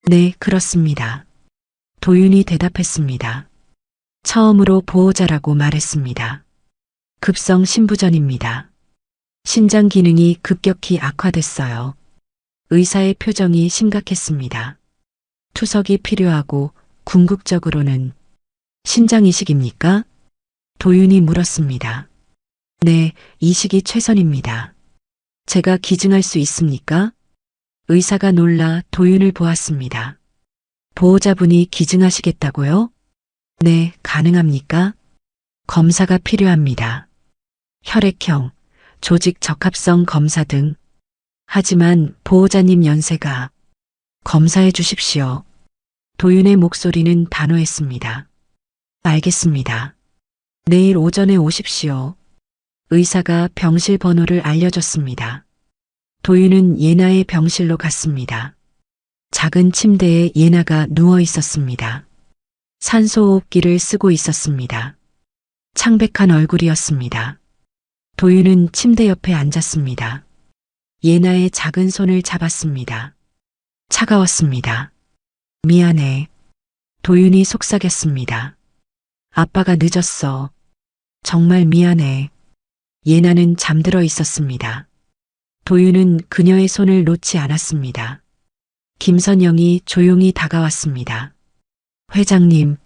네, 그렇습니다. 도윤이 대답했습니다. 처음으로 보호자라고 말했습니다. 급성 신부전입니다. 신장 기능이 급격히 악화됐어요. 의사의 표정이 심각했습니다. 투석이 필요하고 궁극적으로는 신장 이식입니까? 도윤이 물었습니다. 네, 이식이 최선입니다. 제가 기증할 수 있습니까? 의사가 놀라 도윤을 보았습니다. 보호자분이 기증하시겠다고요? 네, 가능합니까? 검사가 필요합니다. 혈액형, 조직 적합성 검사 등. 하지만 보호자님 연세가 검사해 주십시오. 도윤의 목소리는 단호했습니다. 알겠습니다. 내일 오전에 오십시오. 의사가 병실 번호를 알려줬습니다. 도윤은 예나의 병실로 갔습니다. 작은 침대에 예나가 누워 있었습니다. 산소호흡기를 쓰고 있었습니다. 창백한 얼굴이었습니다. 도윤은 침대 옆에 앉았습니다. 예나의 작은 손을 잡았습니다. 차가웠습니다. 미안해. 도윤이 속삭였습니다. 아빠가 늦었어. 정말 미안해. 예나는 잠들어 있었습니다. 도윤은 그녀의 손을 놓지 않았습니다. 김선영이 조용히 다가왔습니다. 회장님,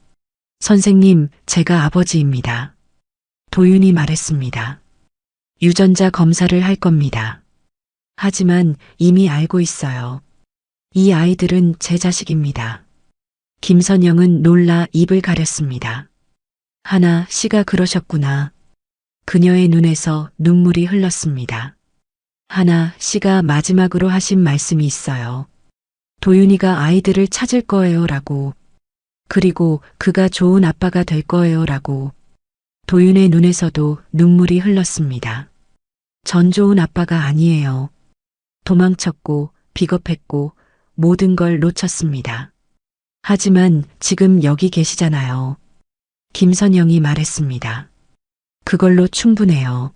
선생님, 제가 아버지입니다. 도윤이 말했습니다. 유전자 검사를 할 겁니다. 하지만 이미 알고 있어요. 이 아이들은 제 자식입니다. 김선영은 놀라 입을 가렸습니다. 하나 씨가 그러셨구나. 그녀의 눈에서 눈물이 흘렀습니다. 하나 씨가 마지막으로 하신 말씀이 있어요. 도윤이가 아이들을 찾을 거예요 라고. 그리고 그가 좋은 아빠가 될 거예요 라고. 도윤의 눈에서도 눈물이 흘렀습니다. 전 좋은 아빠가 아니에요. 도망쳤고 비겁했고 모든 걸 놓쳤습니다. 하지만 지금 여기 계시잖아요. 김선영이 말했습니다. 그걸로 충분해요.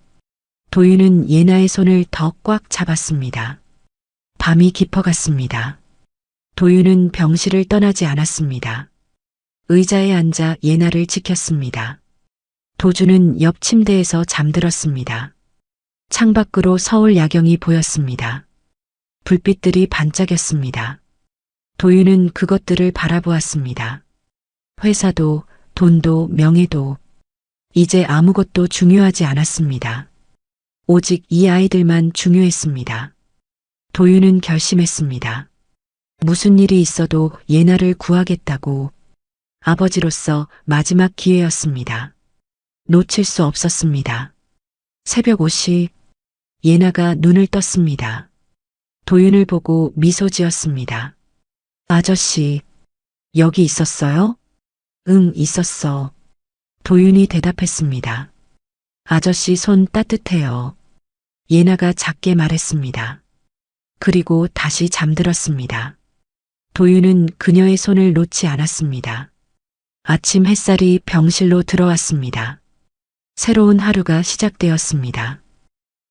도윤은 예나의 손을 더 꽉 잡았습니다. 밤이 깊어갔습니다. 도윤은 병실을 떠나지 않았습니다. 의자에 앉아 예나를 지켰습니다. 도준은 옆 침대에서 잠들었습니다. 창밖으로 서울 야경이 보였습니다. 불빛들이 반짝였습니다. 도윤은 그것들을 바라보았습니다. 회사도, 돈도, 명예도, 이제 아무것도 중요하지 않았습니다. 오직 이 아이들만 중요했습니다. 도윤은 결심했습니다. 무슨 일이 있어도 예나를 구하겠다고. 아버지로서 마지막 기회였습니다. 놓칠 수 없었습니다. 새벽 5시, 예나가 눈을 떴습니다. 도윤을 보고 미소 지었습니다. 아저씨, 여기 있었어요? 응, 있었어. 도윤이 대답했습니다. 아저씨 손 따뜻해요. 예나가 작게 말했습니다. 그리고 다시 잠들었습니다. 도윤은 그녀의 손을 놓지 않았습니다. 아침 햇살이 병실로 들어왔습니다. 새로운 하루가 시작되었습니다.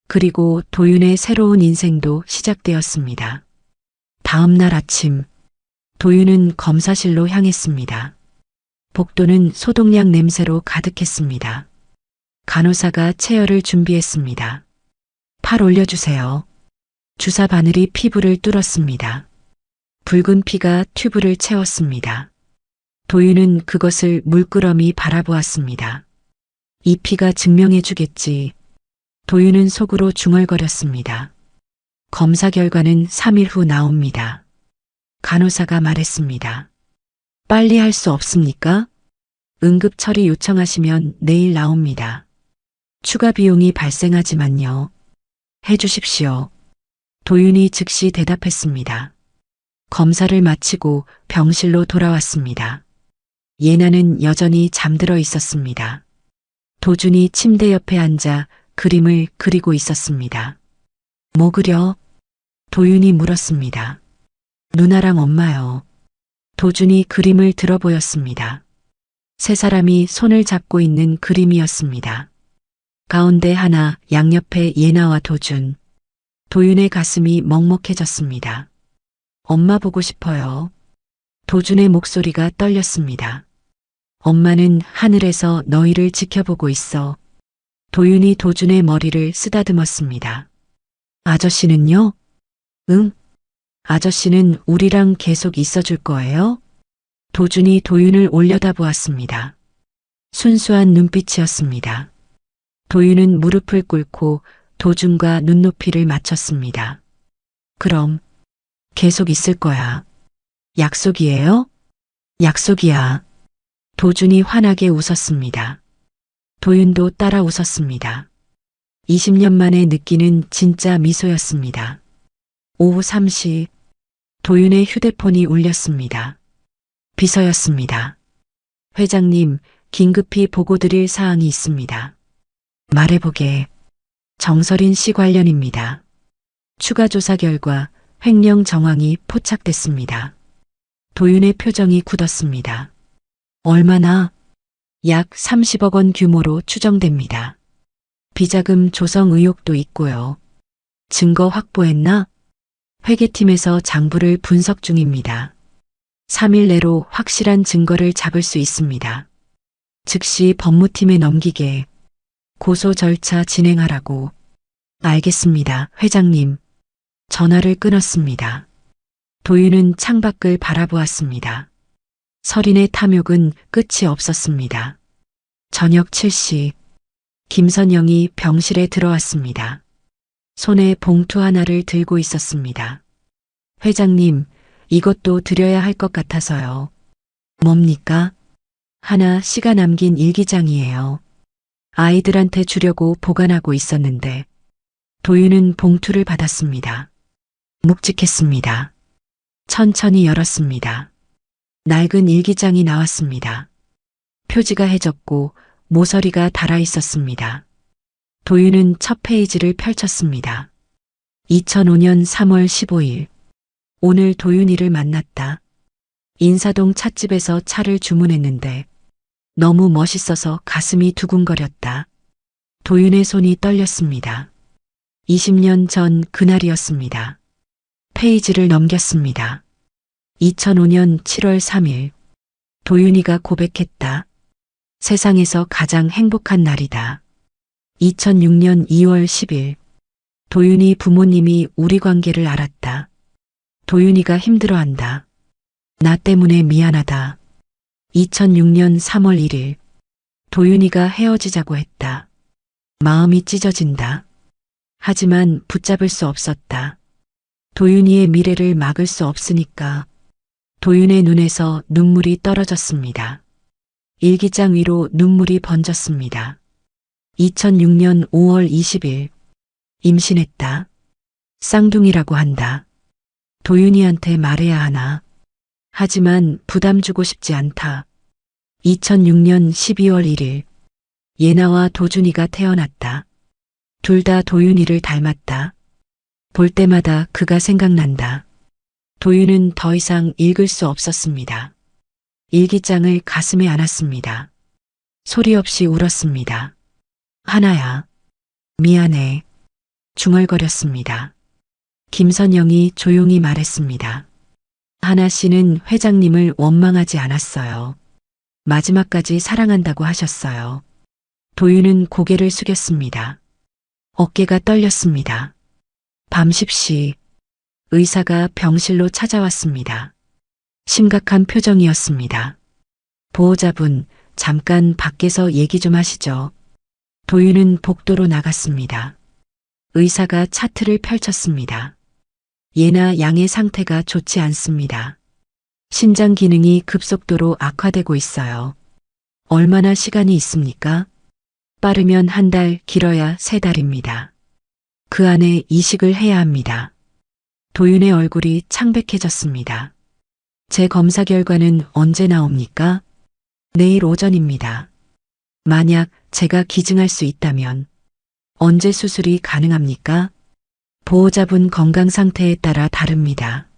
그리고 도윤의 새로운 인생도 시작되었습니다. 다음 날 아침, 도윤은 검사실로 향했습니다. 복도는 소독약 냄새로 가득했습니다. 간호사가 체열을 준비했습니다. 팔 올려주세요. 주사 바늘이 피부를 뚫었습니다. 붉은 피가 튜브를 채웠습니다. 도윤은 그것을 물끄러미 바라보았습니다. 이 피가 증명해 주겠지. 도윤은 속으로 중얼거렸습니다. 검사 결과는 3일 후 나옵니다. 간호사가 말했습니다. 빨리 할 수 없습니까? 응급 처리 요청하시면 내일 나옵니다. 추가 비용이 발생하지만요. 해주십시오. 도윤이 즉시 대답했습니다. 검사를 마치고 병실로 돌아왔습니다. 예나는 여전히 잠들어 있었습니다. 도준이 침대 옆에 앉아 그림을 그리고 있었습니다. 뭐 그려? 도윤이 물었습니다. 누나랑 엄마요. 도준이 그림을 들어 보였습니다. 세 사람이 손을 잡고 있는 그림이었습니다. 가운데 하나, 양옆에 예나와 도준. 도윤의 가슴이 먹먹해졌습니다. 엄마 보고 싶어요. 도준의 목소리가 떨렸습니다. 엄마는 하늘에서 너희를 지켜보고 있어. 도윤이 도준의 머리를 쓰다듬었습니다. 아저씨는요? 응. 아저씨는 우리랑 계속 있어줄 거예요? 도준이 도윤을 올려다보았습니다. 순수한 눈빛이었습니다. 도윤은 무릎을 꿇고 도준과 눈높이를 맞췄습니다. 그럼 계속 있을 거야. 약속이에요? 약속이야. 도준이 환하게 웃었습니다. 도윤도 따라 웃었습니다. 20년 만에 느끼는 진짜 미소였습니다. 오후 3시 도윤의 휴대폰이 울렸습니다. 비서였습니다. 회장님, 긴급히 보고드릴 사항이 있습니다. 말해보게. 정설인 씨 관련입니다. 추가 조사 결과 횡령 정황이 포착됐습니다. 도윤의 표정이 굳었습니다. 얼마나? 약 30억 원 규모로 추정됩니다. 비자금 조성 의혹도 있고요. 증거 확보했나? 회계팀에서 장부를 분석 중입니다. 3일 내로 확실한 증거를 잡을 수 있습니다. 즉시 법무팀에 넘기게. 고소 절차 진행하라고. 알겠습니다, 회장님. 전화를 끊었습니다. 도윤은 창밖을 바라보았습니다. 설인의 탐욕은 끝이 없었습니다. 저녁 7시 김선영이 병실에 들어왔습니다. 손에 봉투 하나를 들고 있었습니다. 회장님, 이것도 드려야 할 것 같아서요. 뭡니까? 하나 씨가 남긴 일기장이에요. 아이들한테 주려고 보관하고 있었는데 도윤은 봉투를 받았습니다. 묵직했습니다. 천천히 열었습니다. 낡은 일기장이 나왔습니다. 표지가 해졌고 모서리가 달아 있었습니다. 도윤은 첫 페이지를 펼쳤습니다. 2005년 3월 15일. 오늘 도윤이를 만났다. 인사동 찻집에서 차를 주문했는데 너무 멋있어서 가슴이 두근거렸다. 도윤의 손이 떨렸습니다. 20년 전 그날이었습니다. 페이지를 넘겼습니다. 2005년 7월 3일. 도윤이가 고백했다. 세상에서 가장 행복한 날이다. 2006년 2월 10일. 도윤이 부모님이 우리 관계를 알았다. 도윤이가 힘들어한다. 나 때문에 미안하다. 2006년 3월 1일. 도윤이가 헤어지자고 했다. 마음이 찢어진다. 하지만 붙잡을 수 없었다. 도윤이의 미래를 막을 수 없으니까. 도윤의 눈에서 눈물이 떨어졌습니다. 일기장 위로 눈물이 번졌습니다. 2006년 5월 20일. 임신했다. 쌍둥이라고 한다. 도윤이한테 말해야 하나. 하지만 부담 주고 싶지 않다. 2006년 12월 1일. 예나와 도준이가 태어났다. 둘 다 도윤이를 닮았다. 볼 때마다 그가 생각난다. 도윤은 더 이상 읽을 수 없었습니다. 일기장을 가슴에 안았습니다. 소리 없이 울었습니다. 하나야. 미안해. 중얼거렸습니다. 김선영이 조용히 말했습니다. 하나 씨는 회장님을 원망하지 않았어요. 마지막까지 사랑한다고 하셨어요. 도윤은 고개를 숙였습니다. 어깨가 떨렸습니다. 밤 10시 의사가 병실로 찾아왔습니다. 심각한 표정이었습니다. 보호자분, 잠깐 밖에서 얘기 좀 하시죠. 도윤은 복도로 나갔습니다. 의사가 차트를 펼쳤습니다. 예나 양의 상태가 좋지 않습니다. 신장 기능이 급속도로 악화되고 있어요. 얼마나 시간이 있습니까? 빠르면 한 달, 길어야 3달입니다. 그 안에 이식을 해야 합니다. 도윤의 얼굴이 창백해졌습니다. 제 검사 결과는 언제 나옵니까? 내일 오전입니다. 만약 제가 기증할 수 있다면 언제 수술이 가능합니까? 보호자분 건강 상태에 따라 다릅니다.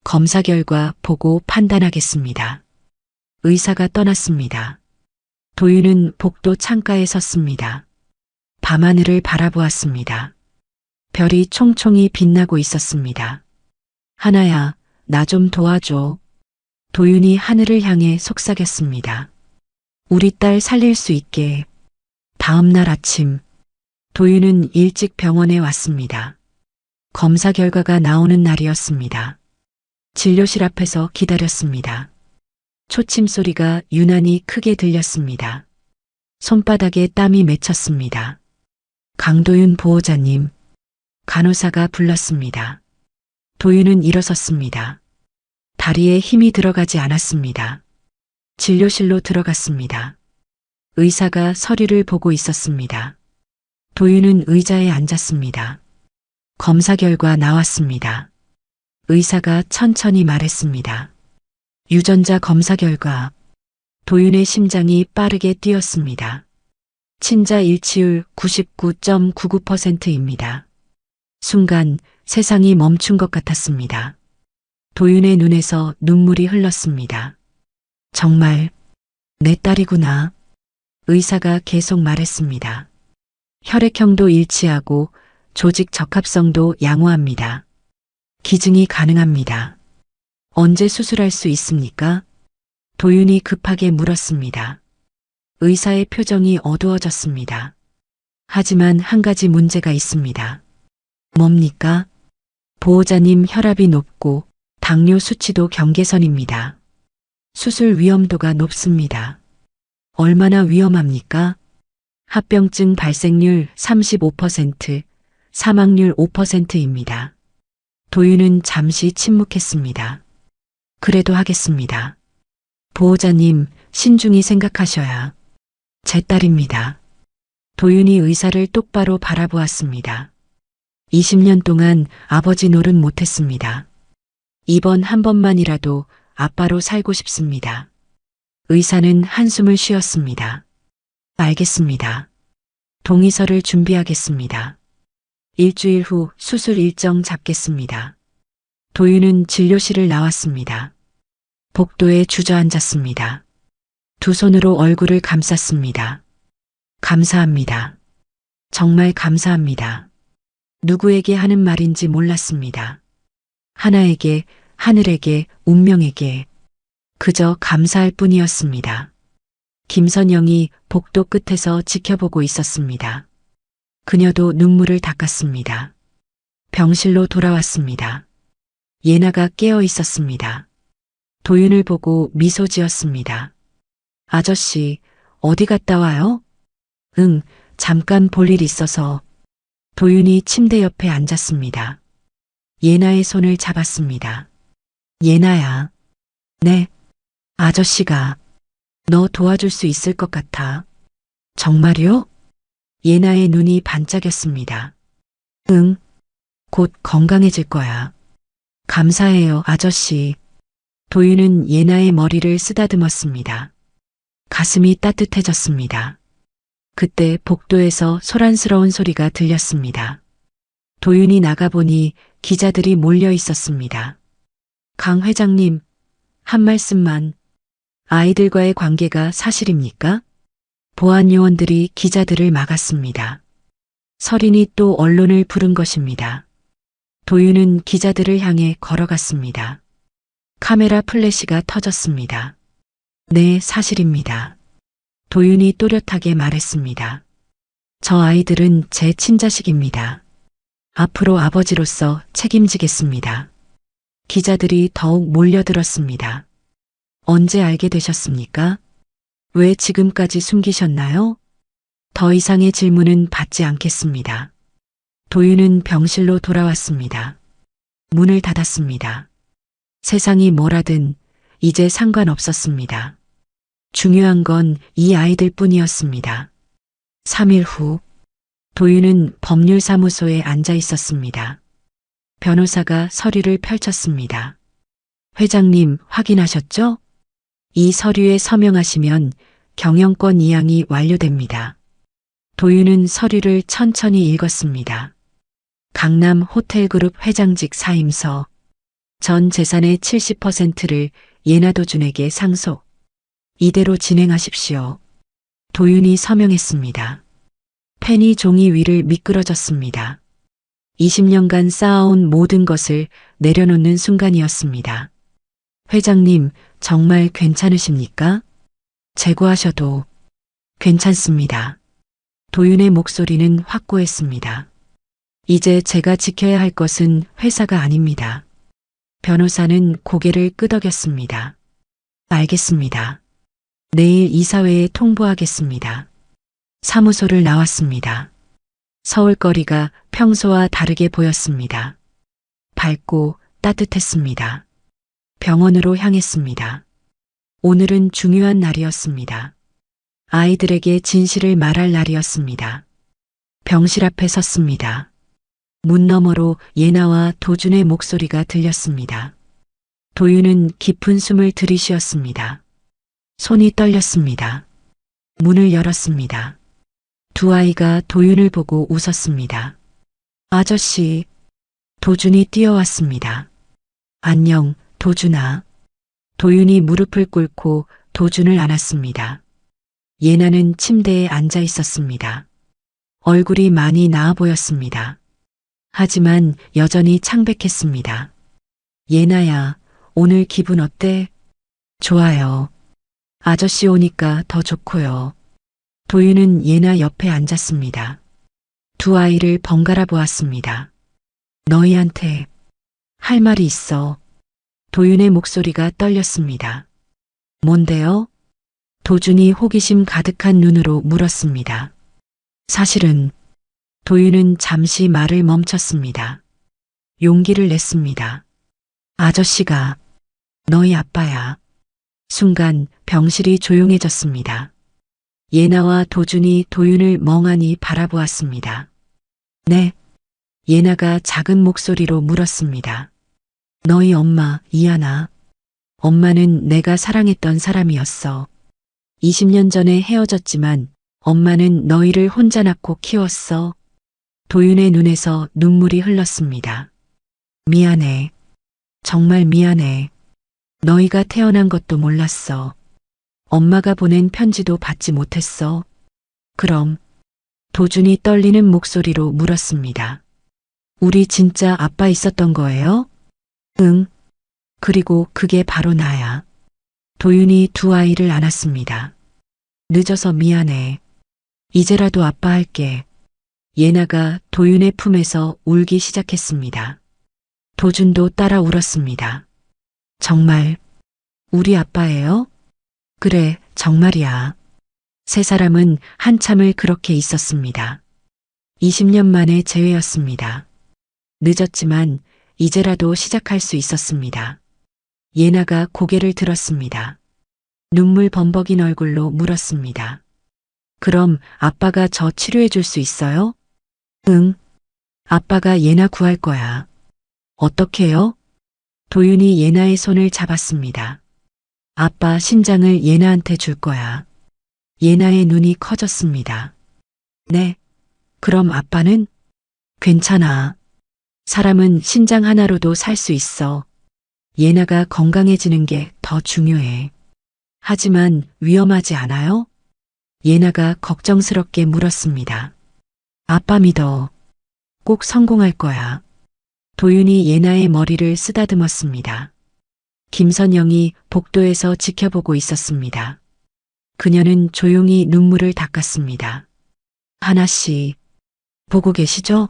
검사 결과 보고 판단하겠습니다. 의사가 떠났습니다. 도윤은 복도 창가에 섰습니다. 밤하늘을 바라보았습니다. 별이 총총히 빛나고 있었습니다. 하나야, 나 좀 도와줘. 도윤이 하늘을 향해 속삭였습니다. 우리 딸 살릴 수 있게. 다음 날 아침, 도윤은 일찍 병원에 왔습니다. 검사 결과가 나오는 날이었습니다. 진료실 앞에서 기다렸습니다. 초침 소리가 유난히 크게 들렸습니다. 손바닥에 땀이 맺혔습니다. 강도윤 보호자님, 간호사가 불렀습니다. 도윤은 일어섰습니다. 다리에 힘이 들어가지 않았습니다. 진료실로 들어갔습니다. 의사가 서류를 보고 있었습니다. 도윤은 의자에 앉았습니다. 검사 결과 나왔습니다. 의사가 천천히 말했습니다. 유전자 검사 결과, 도윤의 심장이 빠르게 뛰었습니다. 친자 일치율 99.99%입니다. 순간 세상이 멈춘 것 같았습니다. 도윤의 눈에서 눈물이 흘렀습니다. 정말 내 딸이구나. 의사가 계속 말했습니다. 혈액형도 일치하고 조직 적합성도 양호합니다. 기증이 가능합니다. 언제 수술할 수 있습니까? 도윤이 급하게 물었습니다. 의사의 표정이 어두워졌습니다. 하지만 한 가지 문제가 있습니다. 뭡니까? 보호자님 혈압이 높고 당뇨 수치도 경계선입니다. 수술 위험도가 높습니다. 얼마나 위험합니까? 합병증 발생률 35%, 사망률 5%입니다. 도윤은 잠시 침묵했습니다. 그래도 하겠습니다. 보호자님, 신중히 생각하셔야. 제 딸입니다. 도윤이 의사를 똑바로 바라보았습니다. 20년 동안 아버지 노릇 못했습니다. 이번 한 번만이라도 아빠로 살고 싶습니다. 의사는 한숨을 쉬었습니다. 알겠습니다. 동의서를 준비하겠습니다. 일주일 후 수술 일정 잡겠습니다. 도윤은 진료실을 나왔습니다. 복도에 주저앉았습니다. 두 손으로 얼굴을 감쌌습니다. 감사합니다. 정말 감사합니다. 누구에게 하는 말인지 몰랐습니다. 하나에게, 하늘에게, 운명에게 그저 감사할 뿐이었습니다. 김선영이 복도 끝에서 지켜보고 있었습니다. 그녀도 눈물을 닦았습니다. 병실로 돌아왔습니다. 예나가 깨어 있었습니다. 도윤을 보고 미소 지었습니다. 아저씨, 어디 갔다 와요? 응, 잠깐 볼 일 있어서. 도윤이 침대 옆에 앉았습니다. 예나의 손을 잡았습니다. 예나야. 네. 아저씨가 너 도와줄 수 있을 것 같아. 정말요? 예나의 눈이 반짝였습니다. 응. 곧 건강해질 거야. 감사해요, 아저씨. 도윤은 예나의 머리를 쓰다듬었습니다. 가슴이 따뜻해졌습니다. 그때 복도에서 소란스러운 소리가 들렸습니다. 도윤이 나가보니 기자들이 몰려 있었습니다. 강 회장님, 한 말씀만. 아이들과의 관계가 사실입니까? 보안 요원들이 기자들을 막았습니다. 설인이 또 언론을 부른 것입니다. 도윤은 기자들을 향해 걸어갔습니다. 카메라 플래시가 터졌습니다. 네, 사실입니다. 도윤이 또렷하게 말했습니다. 저 아이들은 제 친자식입니다. 앞으로 아버지로서 책임지겠습니다. 기자들이 더욱 몰려들었습니다. 언제 알게 되셨습니까? 왜 지금까지 숨기셨나요? 더 이상의 질문은 받지 않겠습니다. 도윤은 병실로 돌아왔습니다. 문을 닫았습니다. 세상이 뭐라든 이제 상관없었습니다. 중요한 건 이 아이들 뿐이었습니다. 3일 후 도윤은 법률사무소에 앉아 있었습니다. 변호사가 서류를 펼쳤습니다. 회장님, 확인하셨죠? 이 서류에 서명하시면 경영권 이양이 완료됩니다. 도윤은 서류를 천천히 읽었습니다. 강남 호텔그룹 회장직 사임서, 전 재산의 70%를 예나도준에게 상속. 이대로 진행하십시오. 도윤이 서명했습니다. 펜이 종이 위를 미끄러졌습니다. 20년간 쌓아온 모든 것을 내려놓는 순간이었습니다. 회장님, 정말 괜찮으십니까? 재고하셔도 괜찮습니다. 도윤의 목소리는 확고했습니다. 이제 제가 지켜야 할 것은 회사가 아닙니다. 변호사는 고개를 끄덕였습니다. 알겠습니다. 내일 이사회에 통보하겠습니다. 사무소를 나왔습니다. 서울거리가 평소와 다르게 보였습니다. 밝고 따뜻했습니다. 병원으로 향했습니다. 오늘은 중요한 날이었습니다. 아이들에게 진실을 말할 날이었습니다. 병실 앞에 섰습니다. 문 너머로 예나와 도준의 목소리가 들렸습니다. 도윤은 깊은 숨을 들이쉬었습니다. 손이 떨렸습니다. 문을 열었습니다. 두 아이가 도윤을 보고 웃었습니다. 아저씨, 도준이 뛰어왔습니다. 안녕, 도준아. 도윤이 무릎을 꿇고 도준을 안았습니다. 예나는 침대에 앉아 있었습니다. 얼굴이 많이 나아 보였습니다. 하지만 여전히 창백했습니다. 예나야, 오늘 기분 어때? 좋아요. 아저씨 오니까 더 좋고요. 도윤은 예나 옆에 앉았습니다. 두 아이를 번갈아 보았습니다. 너희한테 할 말이 있어. 도윤의 목소리가 떨렸습니다. 뭔데요? 도준이 호기심 가득한 눈으로 물었습니다. 사실은 도윤은 잠시 말을 멈췄습니다. 용기를 냈습니다. 아저씨가 너희 아빠야. 순간 병실이 조용해졌습니다. 예나와 도준이 도윤을 멍하니 바라보았습니다. 네. 예나가 작은 목소리로 물었습니다. 너희 엄마 이하나. 엄마는 내가 사랑했던 사람이었어. 20년 전에 헤어졌지만 엄마는 너희를 혼자 낳고 키웠어. 도윤의 눈에서 눈물이 흘렀습니다. 미안해. 정말 미안해. 너희가 태어난 것도 몰랐어. 엄마가 보낸 편지도 받지 못했어. 그럼 도준이 떨리는 목소리로 물었습니다. 우리 진짜 아빠 있었던 거예요? 응. 그리고 그게 바로 나야. 도윤이 두 아이를 안았습니다. 늦어서 미안해. 이제라도 아빠 할게. 예나가 도윤의 품에서 울기 시작했습니다. 도준도 따라 울었습니다. 정말 우리 아빠예요? 그래, 정말이야. 세 사람은 한참을 그렇게 있었습니다. 20년 만에 재회였습니다. 늦었지만 이제라도 시작할 수 있었습니다. 예나가 고개를 들었습니다. 눈물 범벅인 얼굴로 물었습니다. 그럼 아빠가 저 치료해 줄 수 있어요? 응. 아빠가 예나 구할 거야. 어떻게요? 도윤이 예나의 손을 잡았습니다. 아빠 심장을 예나한테 줄 거야. 예나의 눈이 커졌습니다. 네. 그럼 아빠는? 괜찮아. 사람은 심장 하나로도 살 수 있어. 예나가 건강해지는 게 더 중요해. 하지만 위험하지 않아요? 예나가 걱정스럽게 물었습니다. 아빠 믿어. 꼭 성공할 거야. 도윤이 예나의 머리를 쓰다듬었습니다. 김선영이 복도에서 지켜보고 있었습니다. 그녀는 조용히 눈물을 닦았습니다. 하나 씨, 보고 계시죠?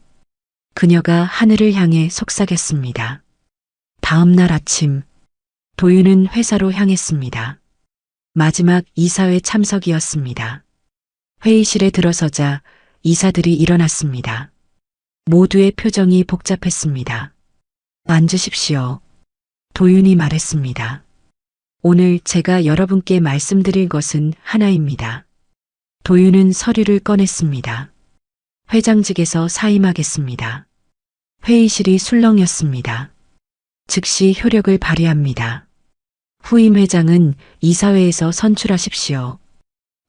그녀가 하늘을 향해 속삭였습니다. 다음 날 아침, 도윤은 회사로 향했습니다. 마지막 이사회 참석이었습니다. 회의실에 들어서자 이사들이 일어났습니다. 모두의 표정이 복잡했습니다. 앉으십시오. 도윤이 말했습니다. 오늘 제가 여러분께 말씀드릴 것은 하나입니다. 도윤은 서류를 꺼냈습니다. 회장직에서 사임하겠습니다. 회의실이 술렁였습니다. 즉시 효력을 발휘합니다. 후임 회장은 이사회에서 선출하십시오.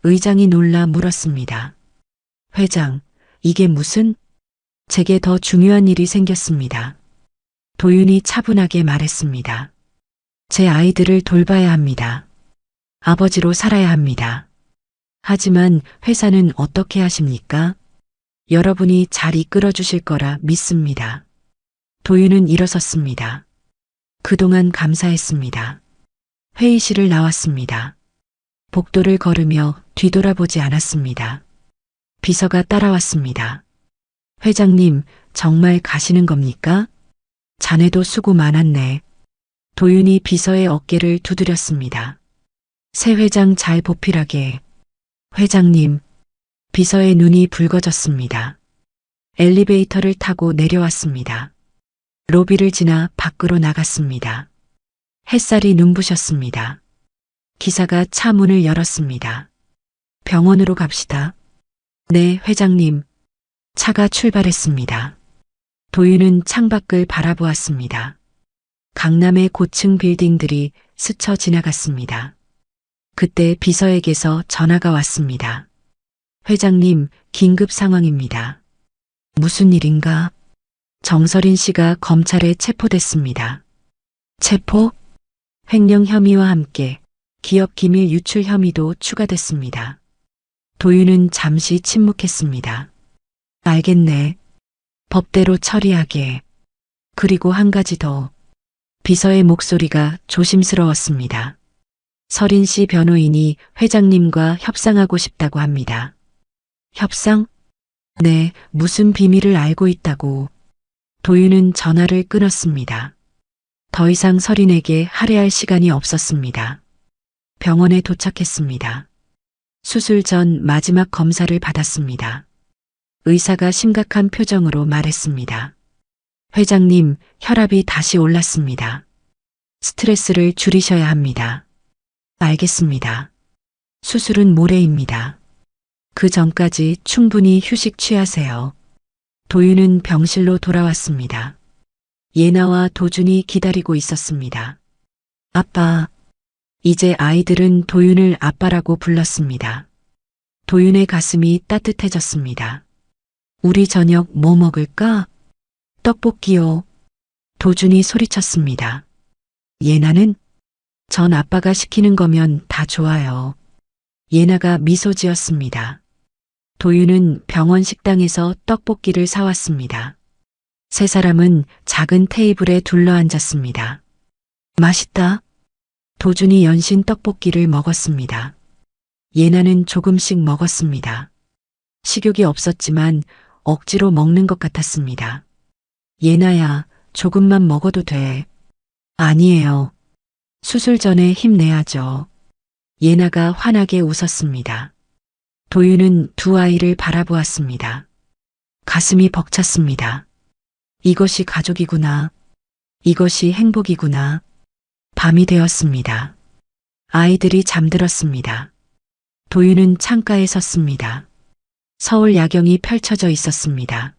의장이 놀라 물었습니다. 회장, 이게 무슨? 제게 더 중요한 일이 생겼습니다. 도윤이 차분하게 말했습니다. 제 아이들을 돌봐야 합니다. 아버지로 살아야 합니다. 하지만 회사는 어떻게 하십니까? 여러분이 잘 이끌어 주실 거라 믿습니다. 도윤은 일어섰습니다. 그동안 감사했습니다. 회의실을 나왔습니다. 복도를 걸으며 뒤돌아보지 않았습니다. 비서가 따라왔습니다. 회장님, 정말 가시는 겁니까? 자네도 수고 많았네. 도윤이 비서의 어깨를 두드렸습니다. 새 회장 잘 보필하게. 회장님, 비서의 눈이 붉어졌습니다. 엘리베이터를 타고 내려왔습니다. 로비를 지나 밖으로 나갔습니다. 햇살이 눈부셨습니다. 기사가 차 문을 열었습니다. 병원으로 갑시다. 네, 회장님. 차가 출발했습니다. 도윤은 창밖을 바라보았습니다. 강남의 고층 빌딩들이 스쳐 지나갔습니다. 그때 비서에게서 전화가 왔습니다. 회장님, 긴급 상황입니다. 무슨 일인가? 정설인 씨가 검찰에 체포됐습니다. 체포? 횡령 혐의와 함께 기업 기밀 유출 혐의도 추가됐습니다. 도윤은 잠시 침묵했습니다. 알겠네. 법대로 처리하게. 그리고 한 가지 더. 비서의 목소리가 조심스러웠습니다. 설인 씨 변호인이 회장님과 협상하고 싶다고 합니다. 협상? 네, 무슨 비밀을 알고 있다고. 도윤은 전화를 끊었습니다. 더 이상 설인에게 할애할 시간이 없었습니다. 병원에 도착했습니다. 수술 전 마지막 검사를 받았습니다. 의사가 심각한 표정으로 말했습니다. 회장님, 혈압이 다시 올랐습니다. 스트레스를 줄이셔야 합니다. 알겠습니다. 수술은 모레입니다. 그 전까지 충분히 휴식 취하세요. 도윤은 병실로 돌아왔습니다. 예나와 도준이 기다리고 있었습니다. 아빠. 이제 아이들은 도윤을 아빠라고 불렀습니다. 도윤의 가슴이 따뜻해졌습니다. 우리 저녁 뭐 먹을까? 떡볶이요. 도준이 소리쳤습니다. 예나는? 전 아빠가 시키는 거면 다 좋아요. 예나가 미소 지었습니다. 도윤은 병원 식당에서 떡볶이를 사왔습니다. 세 사람은 작은 테이블에 둘러앉았습니다. 맛있다. 도준이 연신 떡볶이를 먹었습니다. 예나는 조금씩 먹었습니다. 식욕이 없었지만 억지로 먹는 것 같았습니다. 예나야, 조금만 먹어도 돼. 아니에요. 수술 전에 힘내야죠. 예나가 환하게 웃었습니다. 도윤은 두 아이를 바라보았습니다. 가슴이 벅찼습니다. 이것이 가족이구나. 이것이 행복이구나. 밤이 되었습니다. 아이들이 잠들었습니다. 도윤은 창가에 섰습니다. 서울 야경이 펼쳐져 있었습니다.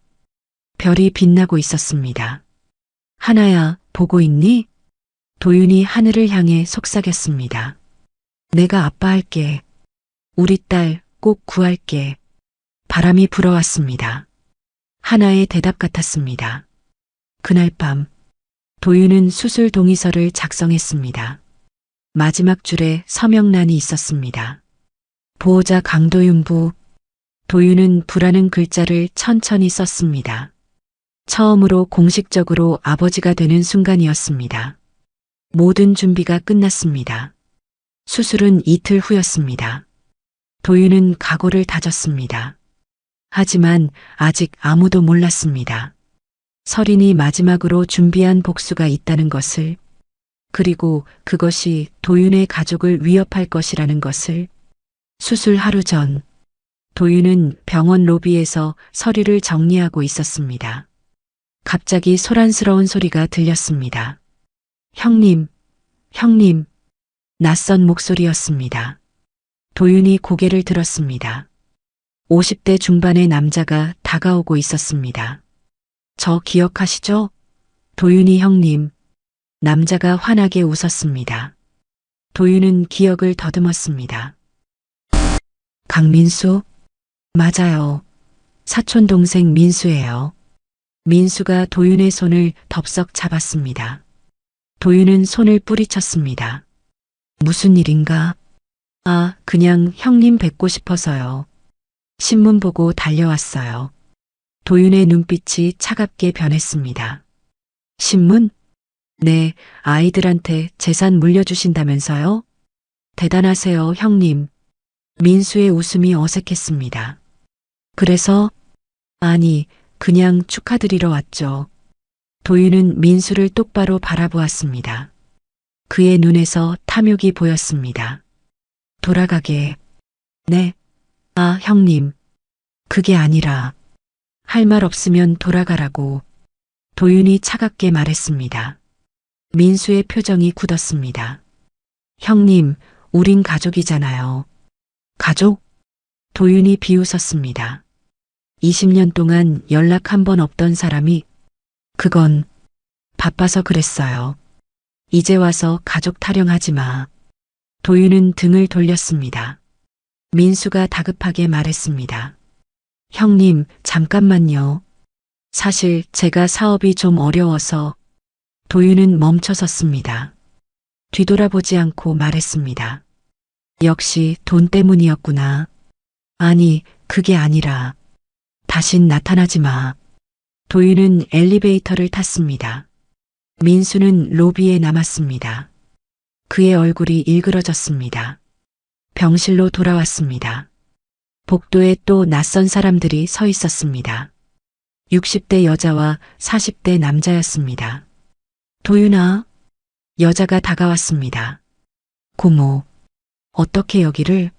별이 빛나고 있었습니다. 하나야, 보고 있니? 도윤이 하늘을 향해 속삭였습니다. 내가 아빠 할게. 우리 딸 꼭 구할게. 바람이 불어왔습니다. 하나의 대답 같았습니다. 그날 밤, 도윤은 수술 동의서를 작성했습니다. 마지막 줄에 서명란이 있었습니다. 보호자 강도윤부. 도윤은 부라는 글자를 천천히 썼습니다. 처음으로 공식적으로 아버지가 되는 순간이었습니다. 모든 준비가 끝났습니다. 수술은 이틀 후였습니다. 도윤은 각오를 다졌습니다. 하지만 아직 아무도 몰랐습니다. 설인이 마지막으로 준비한 복수가 있다는 것을, 그리고 그것이 도윤의 가족을 위협할 것이라는 것을. 수술 하루 전, 도윤은 병원 로비에서 서류를 정리하고 있었습니다. 갑자기 소란스러운 소리가 들렸습니다. 형님, 형님. 낯선 목소리였습니다. 도윤이 고개를 들었습니다. 50대 중반의 남자가 다가오고 있었습니다. 저 기억하시죠? 도윤이 형님. 남자가 환하게 웃었습니다. 도윤은 기억을 더듬었습니다. 강민수? 맞아요. 사촌 동생 민수예요. 민수가 도윤의 손을 덥석 잡았습니다. 도윤은 손을 뿌리쳤습니다. 무슨 일인가? 아, 그냥 형님 뵙고 싶어서요. 신문 보고 달려왔어요. 도윤의 눈빛이 차갑게 변했습니다. 신문? 네, 아이들한테 재산 물려주신다면서요? 대단하세요, 형님. 민수의 웃음이 어색했습니다. 그래서? 아니, 그냥 축하드리러 왔죠. 도윤은 민수를 똑바로 바라보았습니다. 그의 눈에서 탐욕이 보였습니다. 돌아가게. 네. 아, 형님. 그게 아니라 할 말 없으면 돌아가라고 도윤이 차갑게 말했습니다. 민수의 표정이 굳었습니다. 형님, 우린 가족이잖아요. 가족? 도윤이 비웃었습니다. 20년 동안 연락 한 번 없던 사람이 그건 바빠서 그랬어요. 이제 와서 가족 타령하지 마. 도윤은 등을 돌렸습니다. 민수가 다급하게 말했습니다. 형님, 잠깐만요. 사실 제가 사업이 좀 어려워서 도윤은 멈춰섰습니다. 뒤돌아보지 않고 말했습니다. 역시 돈 때문이었구나. 아니, 그게 아니라 다신 나타나지 마. 도윤은 엘리베이터를 탔습니다. 민수는 로비에 남았습니다. 그의 얼굴이 일그러졌습니다. 병실로 돌아왔습니다. 복도에 또 낯선 사람들이 서 있었습니다. 60대 여자와 40대 남자였습니다. 도윤아, 여자가 다가왔습니다. 고모, 어떻게 여기를?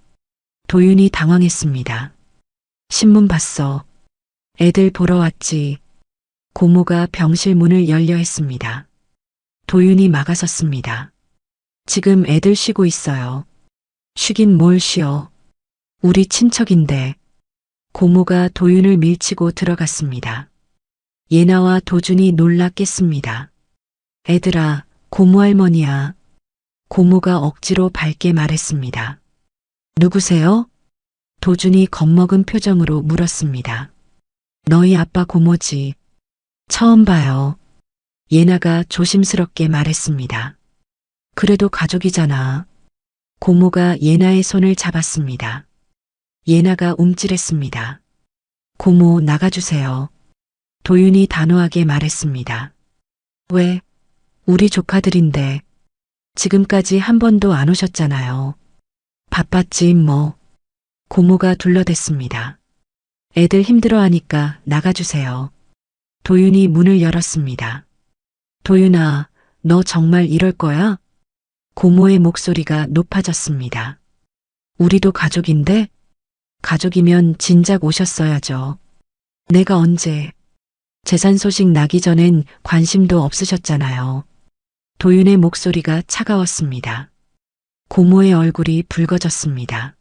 도윤이 당황했습니다. 신문 봤어. 애들 보러 왔지. 고모가 병실 문을 열려 했습니다. 도윤이 막아섰습니다. 지금 애들 쉬고 있어요. 쉬긴 뭘 쉬어. 우리 친척인데. 고모가 도윤을 밀치고 들어갔습니다. 예나와 도준이 놀라 깼습니다. 애들아, 고모 할머니야. 고모가 억지로 밝게 말했습니다. 누구세요? 도준이 겁먹은 표정으로 물었습니다. 너희 아빠 고모지. 처음 봐요. 예나가 조심스럽게 말했습니다. 그래도 가족이잖아. 고모가 예나의 손을 잡았습니다. 예나가 움찔했습니다. 고모 나가주세요. 도윤이 단호하게 말했습니다. 왜? 우리 조카들인데 지금까지 한 번도 안 오셨잖아요. 바빴지 뭐. 고모가 둘러댔습니다. 애들 힘들어하니까 나가주세요. 도윤이 문을 열었습니다. 도윤아, 너 정말 이럴 거야? 고모의 목소리가 높아졌습니다. 우리도 가족인데? 가족이면 진작 오셨어야죠. 내가 언제? 재산 소식 나기 전엔 관심도 없으셨잖아요. 도윤의 목소리가 차가웠습니다. 고모의 얼굴이 붉어졌습니다.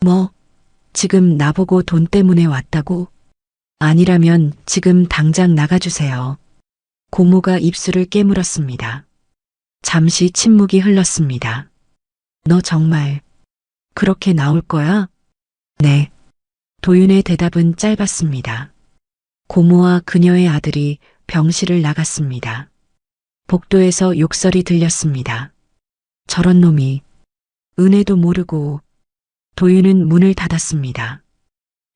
뭐? 지금 나보고 돈 때문에 왔다고? 아니라면 지금 당장 나가주세요. 고모가 입술을 깨물었습니다. 잠시 침묵이 흘렀습니다. 너 정말 그렇게 나올 거야? 네. 도윤의 대답은 짧았습니다. 고모와 그녀의 아들이 병실을 나갔습니다. 복도에서 욕설이 들렸습니다. 저런 놈이 은혜도 모르고. 도윤은 문을 닫았습니다.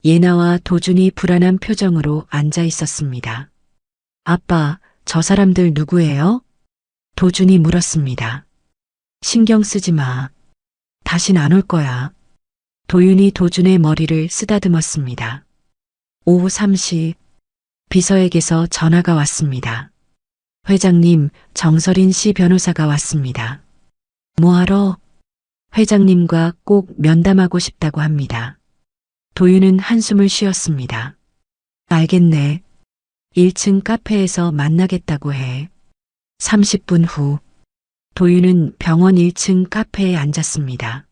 예나와 도준이 불안한 표정으로 앉아 있었습니다. 아빠, 저 사람들 누구예요? 도준이 물었습니다. 신경 쓰지 마. 다신 안 올 거야. 도윤이 도준의 머리를 쓰다듬었습니다. 오후 3시 비서에게서 전화가 왔습니다. 회장님, 정설인 씨 변호사가 왔습니다. 뭐하러? 회장님과 꼭 면담하고 싶다고 합니다. 도윤은 한숨을 쉬었습니다. 알겠네. 1층 카페에서 만나겠다고 해. 30분 후 도윤은 병원 1층 카페에 앉았습니다.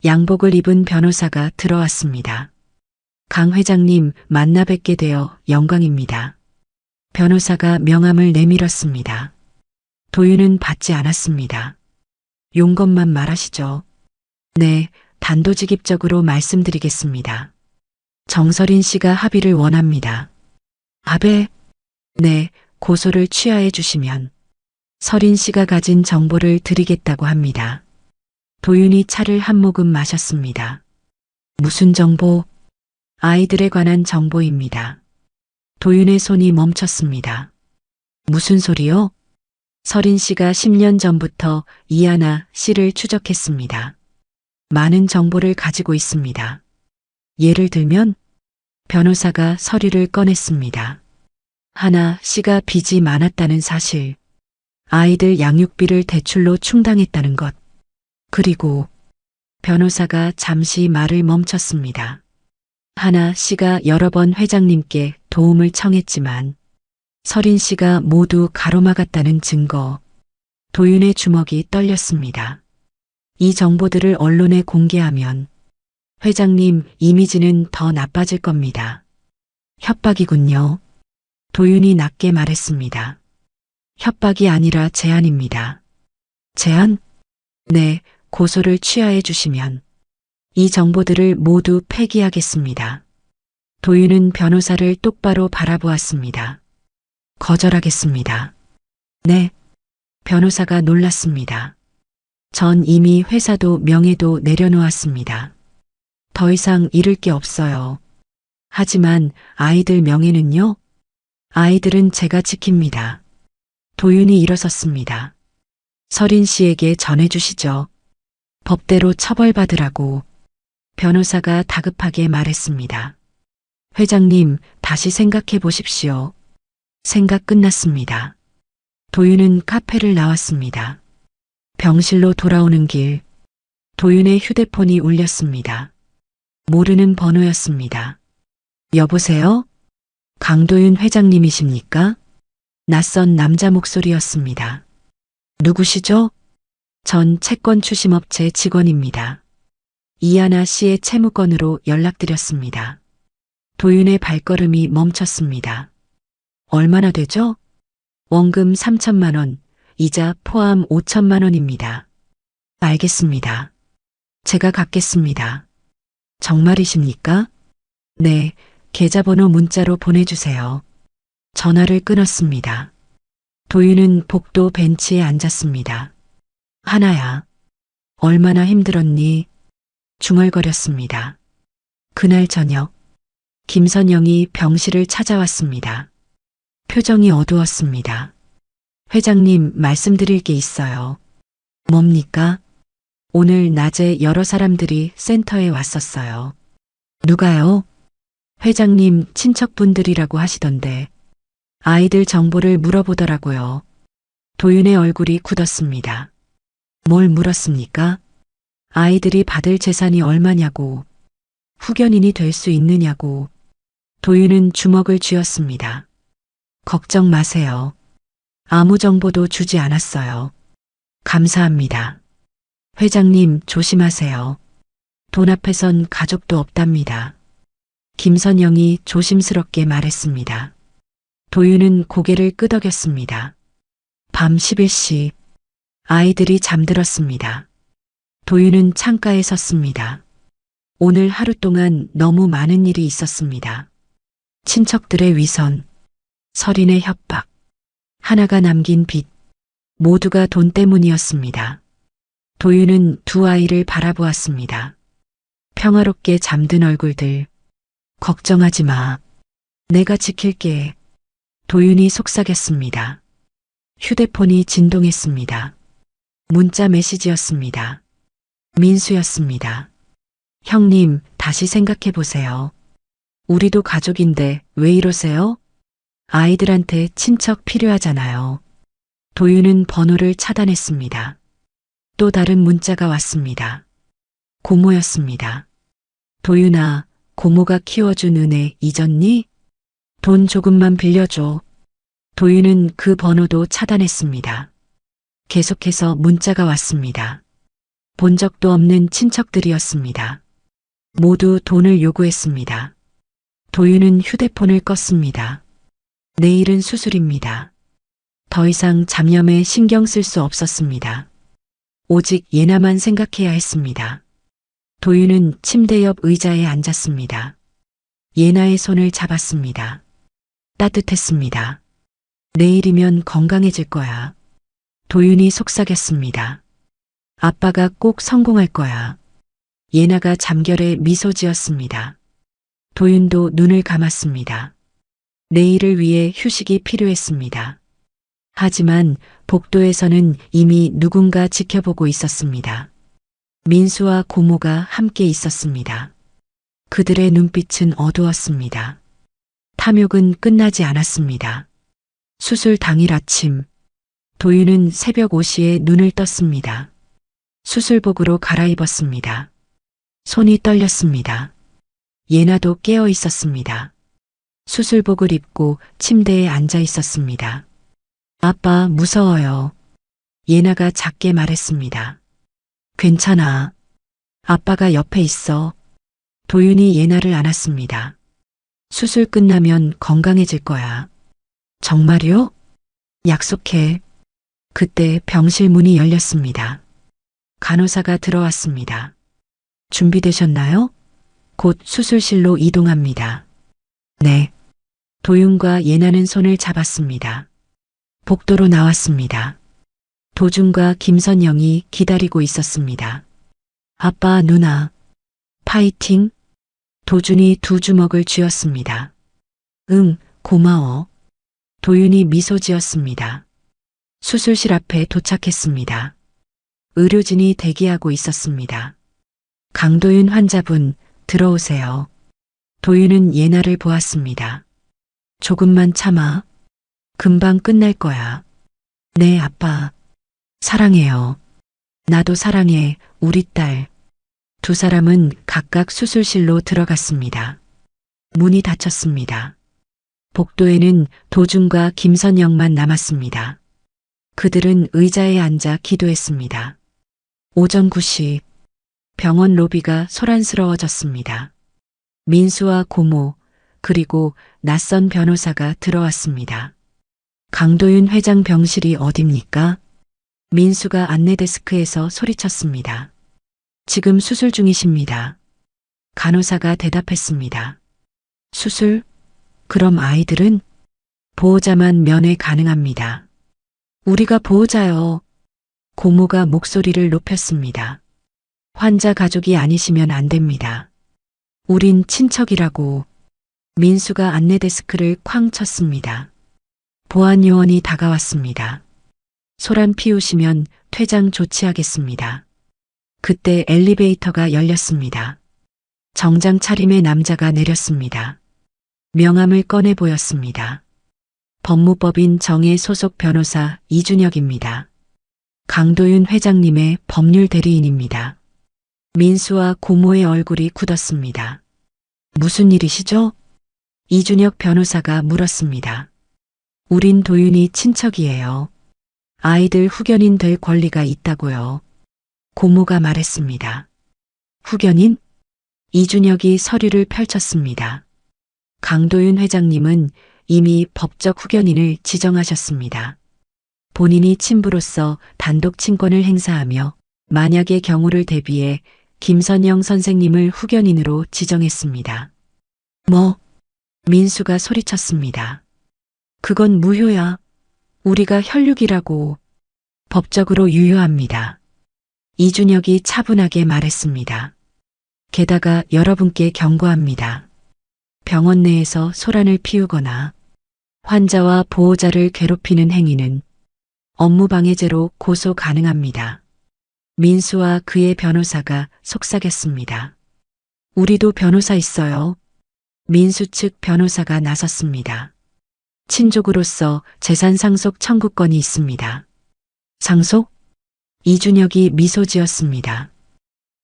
양복을 입은 변호사가 들어왔습니다. 강 회장님 만나 뵙게 되어 영광입니다. 변호사가 명함을 내밀었습니다. 도윤은 받지 않았습니다. 용건만 말하시죠. 네, 단도직입적으로 말씀드리겠습니다. 정설인 씨가 합의를 원합니다. 합의? 네, 고소를 취하해 주시면 설인 씨가 가진 정보를 드리겠다고 합니다. 도윤이 차를 한 모금 마셨습니다. 무슨 정보? 아이들에 관한 정보입니다. 도윤의 손이 멈췄습니다. 무슨 소리요? 설인 씨가 10년 전부터 이하나 씨를 추적했습니다. 많은 정보를 가지고 있습니다. 예를 들면 변호사가 서류를 꺼냈습니다. 하나 씨가 빚이 많았다는 사실, 아이들 양육비를 대출로 충당했다는 것, 그리고 변호사가 잠시 말을 멈췄습니다. 하나 씨가 여러 번 회장님께 도움을 청했지만 설인 씨가 모두 가로막았다는 증거, 도윤의 주먹이 떨렸습니다. 이 정보들을 언론에 공개하면 회장님 이미지는 더 나빠질 겁니다. 협박이군요. 도윤이 낮게 말했습니다. 협박이 아니라 제안입니다. 제안? 네, 고소를 취하해 주시면 이 정보들을 모두 폐기하겠습니다. 도윤은 변호사를 똑바로 바라보았습니다. 거절하겠습니다. 네. 변호사가 놀랐습니다. 전 이미 회사도 명예도 내려놓았습니다. 더 이상 잃을 게 없어요. 하지만 아이들 명예는요? 아이들은 제가 지킵니다. 도윤이 일어섰습니다. 설인 씨에게 전해주시죠. 법대로 처벌받으라고 변호사가 다급하게 말했습니다. 회장님, 다시 생각해 보십시오. 생각 끝났습니다. 도윤은 카페를 나왔습니다. 병실로 돌아오는 길, 도윤의 휴대폰이 울렸습니다. 모르는 번호였습니다. 여보세요? 강도윤 회장님이십니까? 낯선 남자 목소리였습니다. 누구시죠? 전 채권 추심업체 직원입니다. 이하나 씨의 채무건으로 연락드렸습니다. 도윤의 발걸음이 멈췄습니다. 얼마나 되죠? 원금 3천만 원, 이자 포함 5천만 원입니다. 알겠습니다. 제가 갚겠습니다. 정말이십니까? 네, 계좌번호 문자로 보내주세요. 전화를 끊었습니다. 도윤은 복도 벤치에 앉았습니다. 하나야, 얼마나 힘들었니? 중얼거렸습니다. 그날 저녁, 김선영이 병실을 찾아왔습니다. 표정이 어두웠습니다. 회장님, 말씀드릴 게 있어요. 뭡니까? 오늘 낮에 여러 사람들이 센터에 왔었어요. 누가요? 회장님 친척분들이라고 하시던데 아이들 정보를 물어보더라고요. 도윤의 얼굴이 굳었습니다. 뭘 물었습니까? 아이들이 받을 재산이 얼마냐고, 후견인이 될 수 있느냐고. 도윤은 주먹을 쥐었습니다. 걱정 마세요. 아무 정보도 주지 않았어요. 감사합니다. 회장님 조심하세요. 돈 앞에선 가족도 없답니다. 김선영이 조심스럽게 말했습니다. 도윤은 고개를 끄덕였습니다. 밤 11시 아이들이 잠들었습니다. 도윤은 창가에 섰습니다. 오늘 하루 동안 너무 많은 일이 있었습니다. 친척들의 위선, 설인의 협박, 하나가 남긴 빚, 모두가 돈 때문이었습니다. 도윤은 두 아이를 바라보았습니다. 평화롭게 잠든 얼굴들. 걱정하지 마. 내가 지킬게. 도윤이 속삭였습니다. 휴대폰이 진동했습니다. 문자 메시지였습니다. 민수였습니다. 형님, 다시 생각해 보세요. 우리도 가족인데 왜 이러세요? 아이들한테 친척 필요하잖아요. 도윤은 번호를 차단했습니다. 또 다른 문자가 왔습니다. 고모였습니다. 도윤아, 고모가 키워준 은혜 잊었니? 돈 조금만 빌려줘. 도윤은 그 번호도 차단했습니다. 계속해서 문자가 왔습니다. 본 적도 없는 친척들이었습니다. 모두 돈을 요구했습니다. 도윤은 휴대폰을 껐습니다. 내일은 수술입니다. 더 이상 잡념에 신경 쓸 수 없었습니다. 오직 예나만 생각해야 했습니다. 도윤은 침대 옆 의자에 앉았습니다. 예나의 손을 잡았습니다. 따뜻했습니다. 내일이면 건강해질 거야. 도윤이 속삭였습니다. 아빠가 꼭 성공할 거야. 예나가 잠결에 미소 지었습니다. 도윤도 눈을 감았습니다. 내일을 위해 휴식이 필요했습니다. 하지만 복도에서는 이미 누군가 지켜보고 있었습니다. 민수와 고모가 함께 있었습니다. 그들의 눈빛은 어두웠습니다. 탐욕은 끝나지 않았습니다. 수술 당일 아침, 도윤은 새벽 5시에 눈을 떴습니다. 수술복으로 갈아입었습니다. 손이 떨렸습니다. 예나도 깨어 있었습니다. 수술복을 입고 침대에 앉아 있었습니다. 아빠, 무서워요. 예나가 작게 말했습니다. 괜찮아. 아빠가 옆에 있어. 도윤이 예나를 안았습니다. 수술 끝나면 건강해질 거야. 정말요? 약속해. 그때 병실 문이 열렸습니다. 간호사가 들어왔습니다. 준비되셨나요? 곧 수술실로 이동합니다. 네. 도윤과 예나는 손을 잡았습니다. 복도로 나왔습니다. 도준과 김선영이 기다리고 있었습니다. 아빠, 누나, 파이팅! 도준이 두 주먹을 쥐었습니다. 응, 고마워. 도윤이 미소 지었습니다. 수술실 앞에 도착했습니다. 의료진이 대기하고 있었습니다. 강도윤 환자분, 들어오세요. 도윤은 예나를 보았습니다. 조금만 참아. 금방 끝날 거야. 네, 아빠. 사랑해요. 나도 사랑해, 우리 딸. 두 사람은 각각 수술실로 들어갔습니다. 문이 닫혔습니다. 복도에는 도준과 김선영만 남았습니다. 그들은 의자에 앉아 기도했습니다. 오전 9시 병원 로비가 소란스러워졌습니다. 민수와 고모 그리고 낯선 변호사가 들어왔습니다. 강도윤 회장 병실이 어딥니까? 민수가 안내 데스크에서 소리쳤습니다. 지금 수술 중이십니다. 간호사가 대답했습니다. 수술? 그럼 아이들은? 보호자만 면회 가능합니다. 우리가 보호자요. 고모가 목소리를 높였습니다. 환자 가족이 아니시면 안 됩니다. 우린 친척이라고. 민수가 안내 데스크를 쾅 쳤습니다. 보안 요원이 다가왔습니다. 소란 피우시면 퇴장 조치하겠습니다. 그때 엘리베이터가 열렸습니다. 정장 차림의 남자가 내렸습니다. 명함을 꺼내 보였습니다. 법무법인 정의 소속 변호사 이준혁입니다. 강도윤 회장님의 법률 대리인입니다. 민수와 고모의 얼굴이 굳었습니다. 무슨 일이시죠? 이준혁 변호사가 물었습니다. 우린 도윤이 친척이에요. 아이들 후견인 될 권리가 있다고요. 고모가 말했습니다. 후견인? 이준혁이 서류를 펼쳤습니다. 강도윤 회장님은 이미 법적 후견인을 지정하셨습니다. 본인이 친부로서 단독 친권을 행사하며 만약의 경우를 대비해 김선영 선생님을 후견인으로 지정했습니다. 뭐? 민수가 소리쳤습니다. 그건 무효야. 우리가 혈육이라고. 법적으로 유효합니다. 이준혁이 차분하게 말했습니다. 게다가 여러분께 경고합니다. 병원 내에서 소란을 피우거나 환자와 보호자를 괴롭히는 행위는 업무방해죄로 고소 가능합니다. 민수와 그의 변호사가 속삭였습니다. 우리도 변호사 있어요. 민수 측 변호사가 나섰습니다. 친족으로서 재산 상속 청구권이 있습니다. 상속? 이준혁이 미소 지었습니다.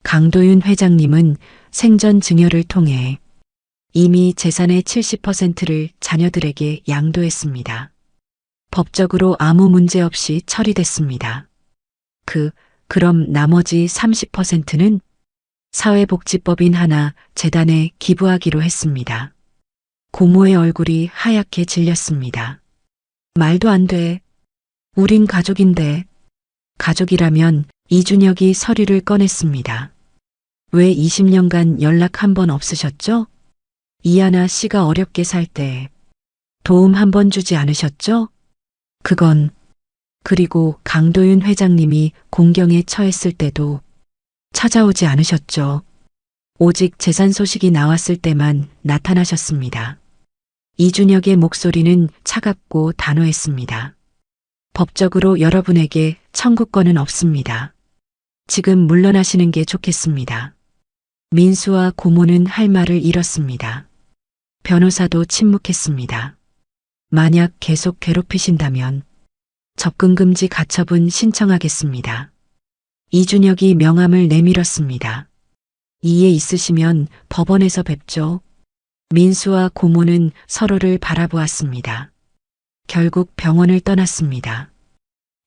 강도윤 회장님은 생전 증여를 통해 이미 재산의 70%를 자녀들에게 양도했습니다. 법적으로 아무 문제 없이 처리됐습니다. 그럼 나머지 30%는 사회복지법인 하나 재단에 기부하기로 했습니다. 고모의 얼굴이 하얗게 질렸습니다. 말도 안 돼. 우린 가족인데. 가족이라면 이준혁이 서류를 꺼냈습니다. 왜 20년간 연락 한 번 없으셨죠? 이하나 씨가 어렵게 살 때 도움 한 번 주지 않으셨죠? 그건 그리고 강도윤 회장님이 공경에 처했을 때도 찾아오지 않으셨죠. 오직 재산 소식이 나왔을 때만 나타나셨습니다. 이준혁의 목소리는 차갑고 단호했습니다. 법적으로 여러분에게 청구권은 없습니다. 지금 물러나시는 게 좋겠습니다. 민수와 고모는 할 말을 잃었습니다. 변호사도 침묵했습니다. 만약 계속 괴롭히신다면 접근금지 가처분 신청하겠습니다. 이준혁이 명함을 내밀었습니다. 이해 있으시면 법원에서 뵙죠. 민수와 고모는 서로를 바라보았습니다. 결국 병원을 떠났습니다.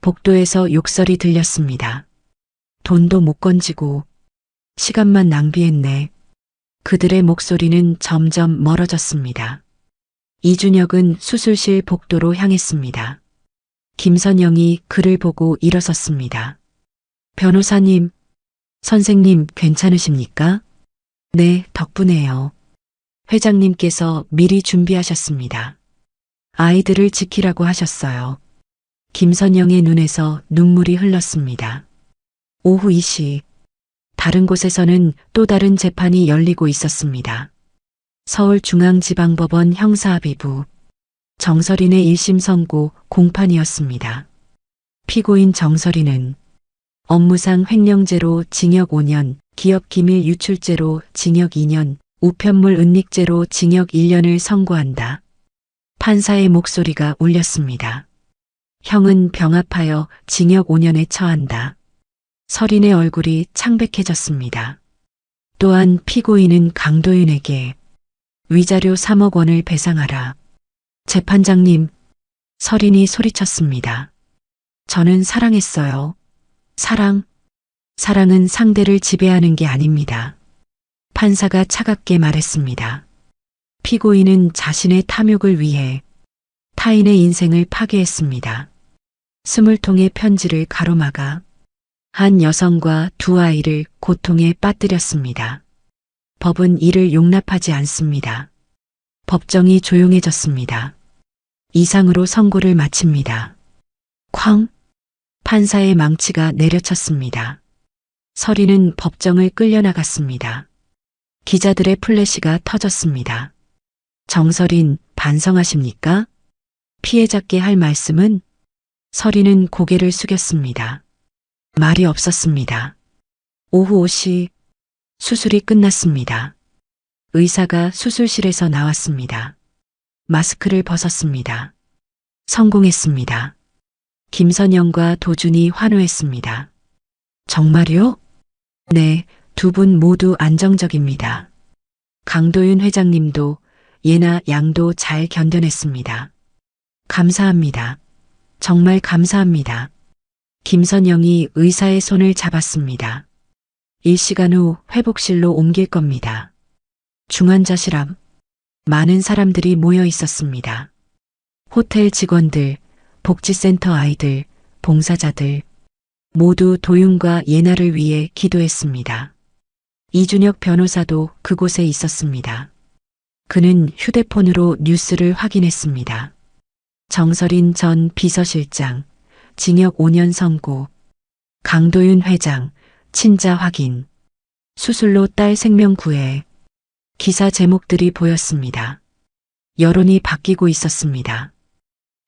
복도에서 욕설이 들렸습니다. 돈도 못 건지고 시간만 낭비했네. 그들의 목소리는 점점 멀어졌습니다. 이준혁은 수술실 복도로 향했습니다. 김선영이 그를 보고 일어섰습니다. 변호사님, 선생님 괜찮으십니까? 네, 덕분에요. 회장님께서 미리 준비하셨습니다. 아이들을 지키라고 하셨어요. 김선영의 눈에서 눈물이 흘렀습니다. 오후 2시, 다른 곳에서는 또 다른 재판이 열리고 있었습니다. 서울중앙지방법원 형사합의부, 정설인의 1심 선고 공판이었습니다. 피고인 정설인은 업무상 횡령죄로 징역 5년, 기업기밀 유출죄로 징역 2년, 우편물 은닉죄로 징역 1년을 선고한다. 판사의 목소리가 울렸습니다. 형은 병합하여 징역 5년에 처한다. 설인의 얼굴이 창백해졌습니다. 또한 피고인은 강도윤에게 위자료 3억 원을 배상하라. 재판장님, 설인이 소리쳤습니다. 저는 사랑했어요. 사랑은 상대를 지배하는 게 아닙니다. 판사가 차갑게 말했습니다. 피고인은 자신의 탐욕을 위해 타인의 인생을 파괴했습니다. 20통의 편지를 가로막아 한 여성과 두 아이를 고통에 빠뜨렸습니다. 법은 이를 용납하지 않습니다. 법정이 조용해졌습니다. 이상으로 선고를 마칩니다. 쾅! 판사의 망치가 내려쳤습니다. 설인은 법정을 끌려나갔습니다. 기자들의 플래시가 터졌습니다. 정설인, 반성하십니까? 피해자께 할 말씀은? 설인은 고개를 숙였습니다. 말이 없었습니다. 오후 5시, 수술이 끝났습니다. 의사가 수술실에서 나왔습니다. 마스크를 벗었습니다. 성공했습니다. 김선영과 도준이 환호했습니다. 정말요? 네, 두 분 모두 안정적입니다. 강도윤 회장님도 예나 양도 잘 견뎌냈습니다. 감사합니다. 정말 감사합니다. 김선영이 의사의 손을 잡았습니다. 1시간 후 회복실로 옮길 겁니다. 중환자실 앞 많은 사람들이 모여 있었습니다. 호텔 직원들, 복지센터 아이들, 봉사자들 모두 도윤과 예나를 위해 기도했습니다. 이준혁 변호사도 그곳에 있었습니다. 그는 휴대폰으로 뉴스를 확인했습니다. 정설인 전 비서실장, 징역 5년 선고, 강도윤 회장, 친자 확인, 수술로 딸 생명 구해. 기사 제목들이 보였습니다. 여론이 바뀌고 있었습니다.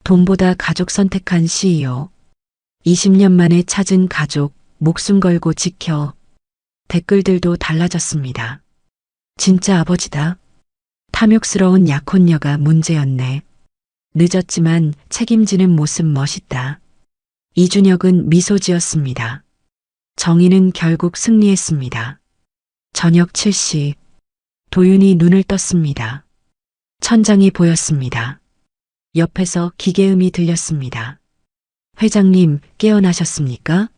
돈보다 가족 선택한 CEO, 20년 만에 찾은 가족, 목숨 걸고 지켜. 댓글들도 달라졌습니다. 진짜 아버지다. 탐욕스러운 약혼녀가 문제였네. 늦었지만 책임지는 모습 멋있다. 이준혁은 미소 지었습니다. 정의는 결국 승리했습니다. 저녁 7시, 도윤이 눈을 떴습니다. 천장이 보였습니다. 옆에서 기계음이 들렸습니다. 회장님, 깨어나셨습니까?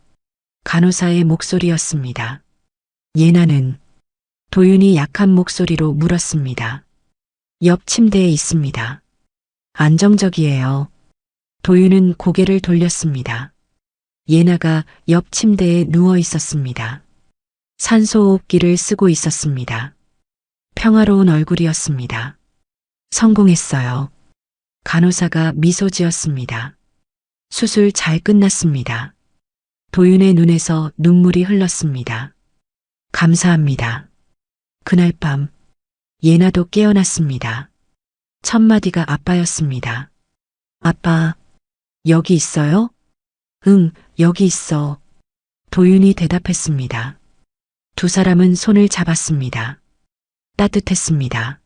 간호사의 목소리였습니다. 예나는 도윤이 약한 목소리로 물었습니다. 옆 침대에 있습니다. 안정적이에요. 도윤은 고개를 돌렸습니다. 예나가 옆 침대에 누워 있었습니다. 산소호흡기를 쓰고 있었습니다. 평화로운 얼굴이었습니다. 성공했어요. 간호사가 미소 지었습니다. 수술 잘 끝났습니다. 도윤의 눈에서 눈물이 흘렀습니다. 감사합니다. 그날 밤 예나도 깨어났습니다. 첫 마디가 아빠였습니다. 아빠, 여기 있어요? 응, 여기 있어. 도윤이 대답했습니다. 두 사람은 손을 잡았습니다. 따뜻했습니다.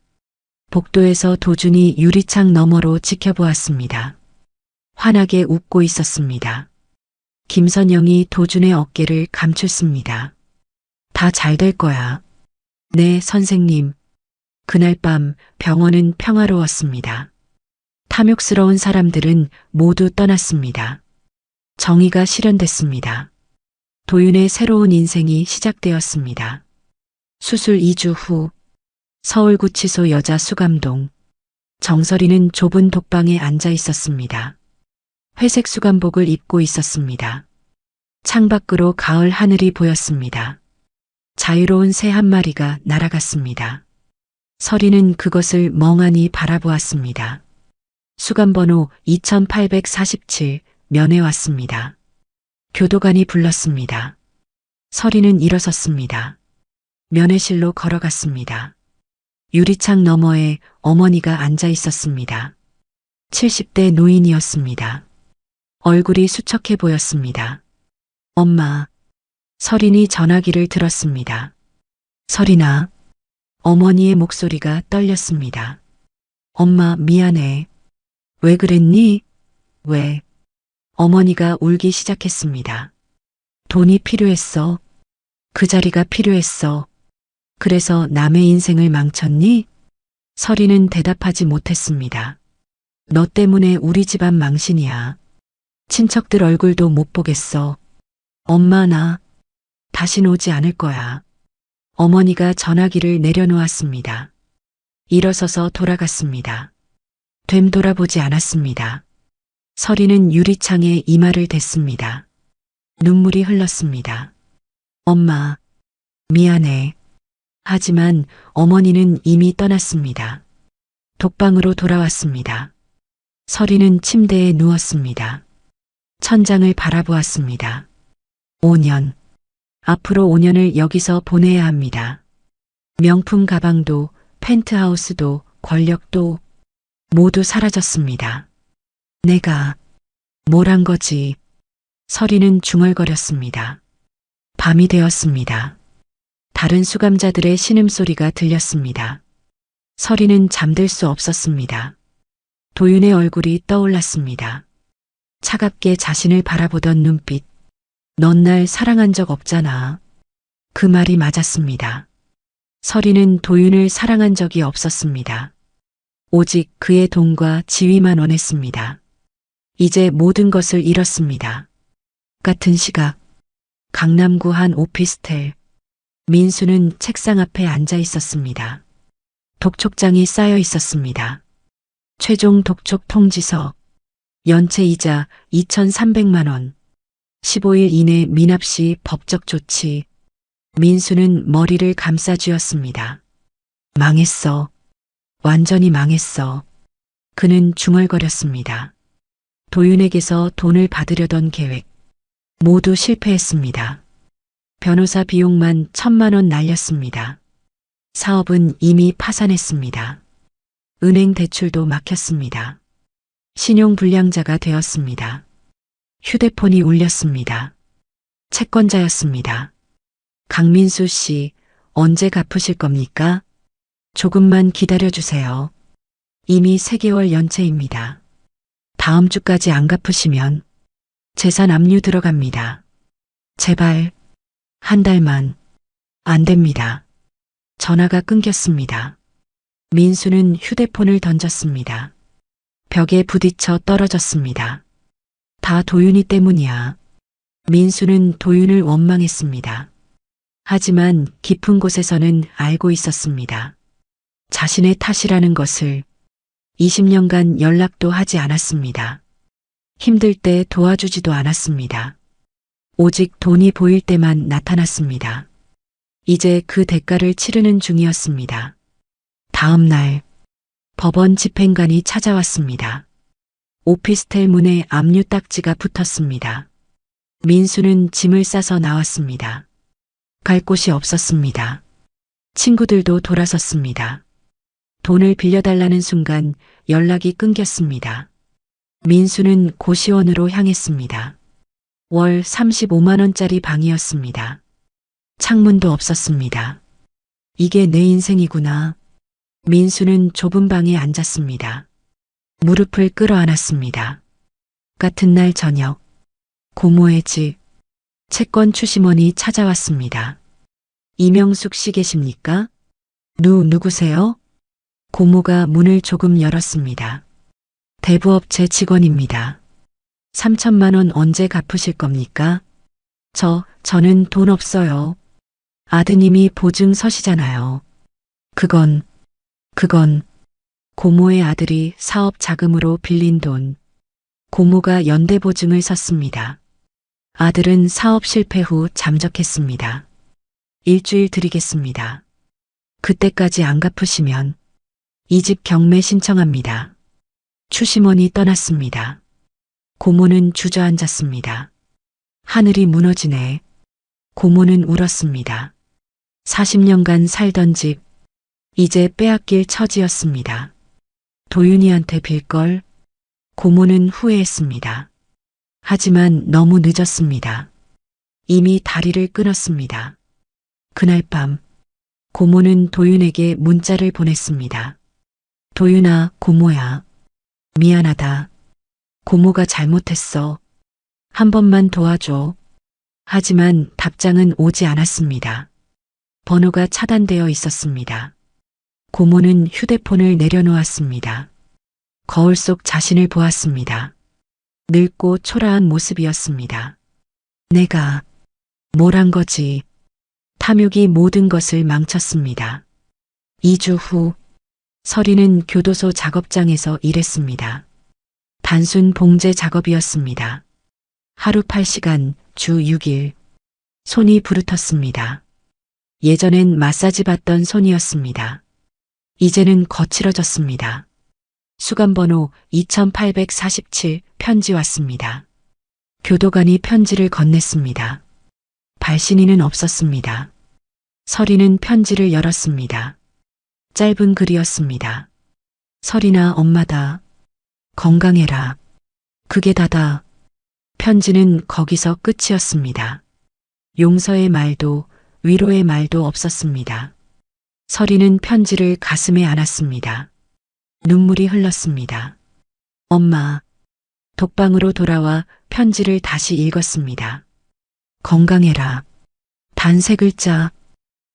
복도에서 도준이 유리창 너머로 지켜보았습니다. 환하게 웃고 있었습니다. 김선영이 도준의 어깨를 감췄습니다. 다 잘 될 거야. 네, 선생님. 그날 밤 병원은 평화로웠습니다. 탐욕스러운 사람들은 모두 떠났습니다. 정의가 실현됐습니다. 도윤의 새로운 인생이 시작되었습니다. 수술 2주 후 서울구치소 여자수감동 정설이는 좁은 독방에 앉아 있었습니다. 회색 수감복을 입고 있었습니다. 창밖으로 가을 하늘이 보였습니다. 자유로운 새 한 마리가 날아갔습니다. 설이는 그것을 멍하니 바라보았습니다. 수감번호 2847 면회 왔습니다. 교도관이 불렀습니다. 설이는 일어섰습니다. 면회실로 걸어갔습니다. 유리창 너머에 어머니가 앉아 있었습니다. 70대 노인이었습니다. 얼굴이 수척해 보였습니다. 엄마. 설인이 전화기를 들었습니다. 설인아. 어머니의 목소리가 떨렸습니다. 엄마, 미안해. 왜 그랬니? 왜? 어머니가 울기 시작했습니다. 돈이 필요했어. 그 자리가 필요했어. 그래서 남의 인생을 망쳤니? 설이는 대답하지 못했습니다. 너 때문에 우리 집안 망신이야. 친척들 얼굴도 못 보겠어. 엄마, 나 다신 오지 않을 거야. 어머니가 전화기를 내려놓았습니다. 일어서서 돌아갔습니다. 되돌아보지 않았습니다. 설이는 유리창에 이마를 댔습니다. 눈물이 흘렀습니다. 엄마, 미안해. 하지만 어머니는 이미 떠났습니다. 독방으로 돌아왔습니다. 설이는 침대에 누웠습니다. 천장을 바라보았습니다. 5년. 앞으로 5년을 여기서 보내야 합니다. 명품 가방도, 펜트하우스도, 권력도 모두 사라졌습니다. 내가 뭘 한 거지? 설이는 중얼거렸습니다. 밤이 되었습니다. 다른 수감자들의 신음소리가 들렸습니다. 설이는 잠들 수 없었습니다. 도윤의 얼굴이 떠올랐습니다. 차갑게 자신을 바라보던 눈빛. 넌 날 사랑한 적 없잖아. 그 말이 맞았습니다. 설이는 도윤을 사랑한 적이 없었습니다. 오직 그의 돈과 지위만 원했습니다. 이제 모든 것을 잃었습니다. 같은 시각, 강남구 한 오피스텔. 민수는 책상 앞에 앉아 있었습니다. 독촉장이 쌓여 있었습니다. 최종 독촉 통지서, 연체이자 2,300만 원, 15일 이내 미납 시 법적 조치. 민수는 머리를 감싸 쥐었습니다. 망했어. 완전히 망했어. 그는 중얼거렸습니다. 도윤에게서 돈을 받으려던 계획. 모두 실패했습니다. 변호사 비용만 1,000만 원 날렸습니다. 사업은 이미 파산했습니다. 은행 대출도 막혔습니다. 신용불량자가 되었습니다. 휴대폰이 울렸습니다. 채권자였습니다. 강민수 씨, 언제 갚으실 겁니까? 조금만 기다려주세요. 이미 3개월 연체입니다. 다음 주까지 안 갚으시면 재산 압류 들어갑니다. 제발, 한 달만. 안 됩니다. 전화가 끊겼습니다. 민수는 휴대폰을 던졌습니다. 벽에 부딪혀 떨어졌습니다. 다 도윤이 때문이야. 민수는 도윤을 원망했습니다. 하지만 깊은 곳에서는 알고 있었습니다. 자신의 탓이라는 것을 20년간 연락도 하지 않았습니다. 힘들 때 도와주지도 않았습니다. 오직 돈이 보일 때만 나타났습니다. 이제 그 대가를 치르는 중이었습니다. 다음 날 법원 집행관이 찾아왔습니다. 오피스텔 문에 압류 딱지가 붙었습니다. 민수는 짐을 싸서 나왔습니다. 갈 곳이 없었습니다. 친구들도 돌아섰습니다. 돈을 빌려달라는 순간 연락이 끊겼습니다. 민수는 고시원으로 향했습니다. 월 35만 원짜리 방이었습니다. 창문도 없었습니다. 이게 내 인생이구나. 민수는 좁은 방에 앉았습니다. 무릎을 끌어안았습니다. 같은 날 저녁, 고모의 집, 채권 추심원이 찾아왔습니다. 이명숙 씨 계십니까? 누구세요? 고모가 문을 조금 열었습니다. 대부업체 직원입니다. 3천만 원 언제 갚으실 겁니까? 저는 돈 없어요. 아드님이 보증 서시잖아요. 그건 고모의 아들이 사업 자금으로 빌린 돈. 고모가 연대보증을 섰습니다. 아들은 사업 실패 후 잠적했습니다. 일주일 드리겠습니다. 그때까지 안 갚으시면 이 집 경매 신청합니다. 추심원이 떠났습니다. 고모는 주저앉았습니다. 하늘이 무너지네. 고모는 울었습니다. 40년간 살던 집, 이제 빼앗길 처지였습니다. 도윤이한테 빌걸? 고모는 후회했습니다. 하지만 너무 늦었습니다. 이미 다리를 끊었습니다. 그날 밤, 고모는 도윤에게 문자를 보냈습니다. 도윤아, 고모야. 미안하다. 고모가 잘못했어. 한 번만 도와줘. 하지만 답장은 오지 않았습니다. 번호가 차단되어 있었습니다. 고모는 휴대폰을 내려놓았습니다. 거울 속 자신을 보았습니다. 늙고 초라한 모습이었습니다. 내가 뭘 한 거지? 탐욕이 모든 것을 망쳤습니다. 2주 후, 서리는 교도소 작업장에서 일했습니다. 단순 봉제 작업이었습니다. 하루 8시간, 주 6일. 손이 부르텄습니다. 예전엔 마사지 받던 손이었습니다. 이제는 거칠어졌습니다. 수감번호 2847 편지 왔습니다. 교도관이 편지를 건넸습니다. 발신인은 없었습니다. 서리는 편지를 열었습니다. 짧은 글이었습니다. 서리나 엄마다. 건강해라. 그게 다다. 편지는 거기서 끝이었습니다. 용서의 말도 위로의 말도 없었습니다. 서리는 편지를 가슴에 안았습니다. 눈물이 흘렀습니다. 엄마. 독방으로 돌아와 편지를 다시 읽었습니다. 건강해라. 단 3글자.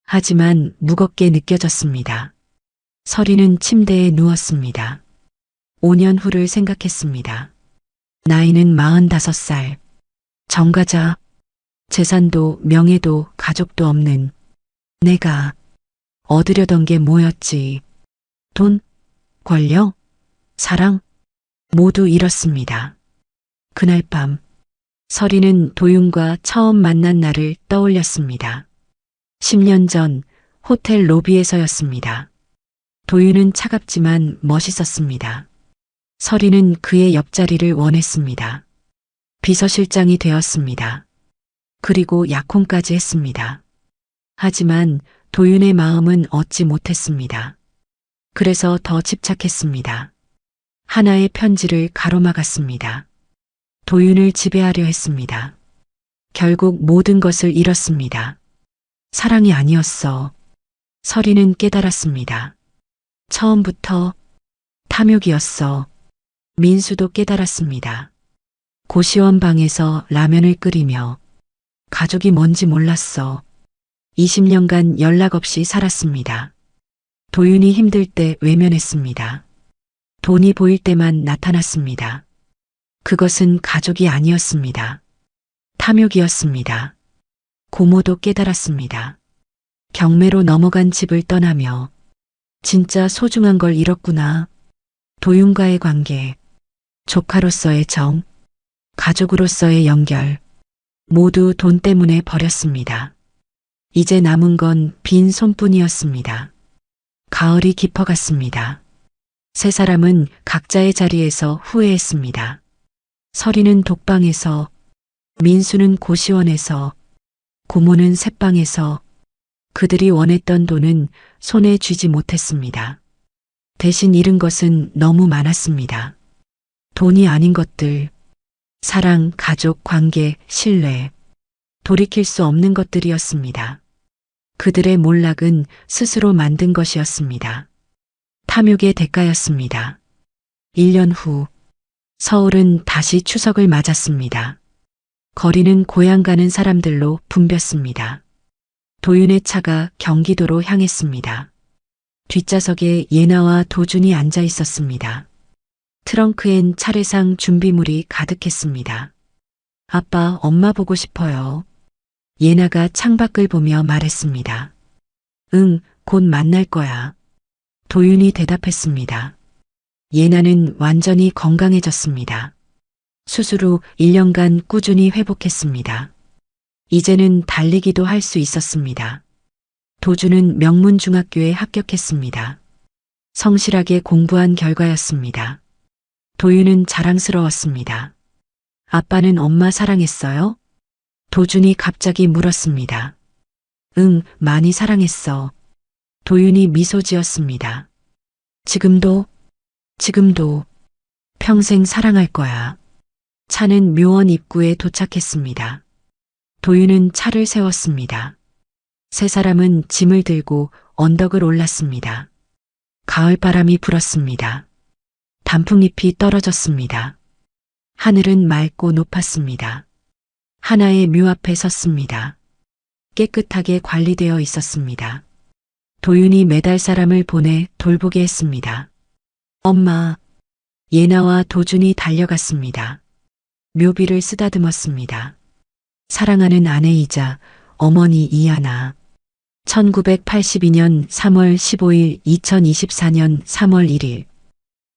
하지만 무겁게 느껴졌습니다. 서리는 침대에 누웠습니다. 5년 후를 생각했습니다. 나이는 45살. 정가자. 재산도 명예도 가족도 없는 내가 얻으려던 게 뭐였지? 돈, 권력, 사랑 모두 잃었습니다. 그날 밤 서리는 도윤과 처음 만난 날을 떠올렸습니다. 10년 전 호텔 로비에서였습니다. 도윤은 차갑지만 멋있었습니다. 서리는 그의 옆자리를 원했습니다. 비서실장이 되었습니다. 그리고 약혼까지 했습니다. 하지만 도윤의 마음은 얻지 못했습니다. 그래서 더 집착했습니다. 하나의 편지를 가로막았습니다. 도윤을 지배하려 했습니다. 결국 모든 것을 잃었습니다. 사랑이 아니었어. 서리는 깨달았습니다. 처음부터 탐욕이었어. 민수도 깨달았습니다. 고시원 방에서 라면을 끓이며 가족이 뭔지 몰랐어. 20년간 연락 없이 살았습니다. 도윤이 힘들 때 외면했습니다. 돈이 보일 때만 나타났습니다. 그것은 가족이 아니었습니다. 탐욕이었습니다. 고모도 깨달았습니다. 경매로 넘어간 집을 떠나며 진짜 소중한 걸 잃었구나. 도윤과의 관계, 조카로서의 정, 가족으로서의 연결, 모두 돈 때문에 버렸습니다. 이제 남은 건 빈 손뿐이었습니다. 가을이 깊어갔습니다. 세 사람은 각자의 자리에서 후회했습니다. 서리는 독방에서, 민수는 고시원에서, 고모는 셋방에서 그들이 원했던 돈은 손에 쥐지 못했습니다. 대신 잃은 것은 너무 많았습니다. 돈이 아닌 것들, 사랑, 가족, 관계, 신뢰, 돌이킬 수 없는 것들이었습니다. 그들의 몰락은 스스로 만든 것이었습니다. 탐욕의 대가였습니다. 1년 후, 서울은 다시 추석을 맞았습니다. 거리는 고향 가는 사람들로 붐볐습니다. 도윤의 차가 경기도로 향했습니다. 뒷좌석에 예나와 도준이 앉아 있었습니다. 트렁크엔 차례상 준비물이 가득했습니다. 아빠, 엄마 보고 싶어요. 예나가 창밖을 보며 말했습니다. 응, 곧 만날 거야. 도윤이 대답했습니다. 예나는 완전히 건강해졌습니다. 수술 후 1년간 꾸준히 회복했습니다. 이제는 달리기도 할 수 있었습니다. 도준은 명문중학교에 합격했습니다. 성실하게 공부한 결과였습니다. 도윤은 자랑스러웠습니다. 아빠는 엄마 사랑했어요? 도준이 갑자기 물었습니다. 응, 많이 사랑했어. 도윤이 미소 지었습니다. 지금도 평생 사랑할 거야. 차는 묘원 입구에 도착했습니다. 도윤은 차를 세웠습니다. 세 사람은 짐을 들고 언덕을 올랐습니다. 가을바람이 불었습니다. 단풍잎이 떨어졌습니다. 하늘은 맑고 높았습니다. 하나의 묘 앞에 섰습니다. 깨끗하게 관리되어 있었습니다. 도윤이 매달 사람을 보내 돌보게 했습니다. 엄마, 예나와 도준이 달려갔습니다. 묘비를 쓰다듬었습니다. 사랑하는 아내이자 어머니 이하나. 1982년 3월 15일, 2024년 3월 1일.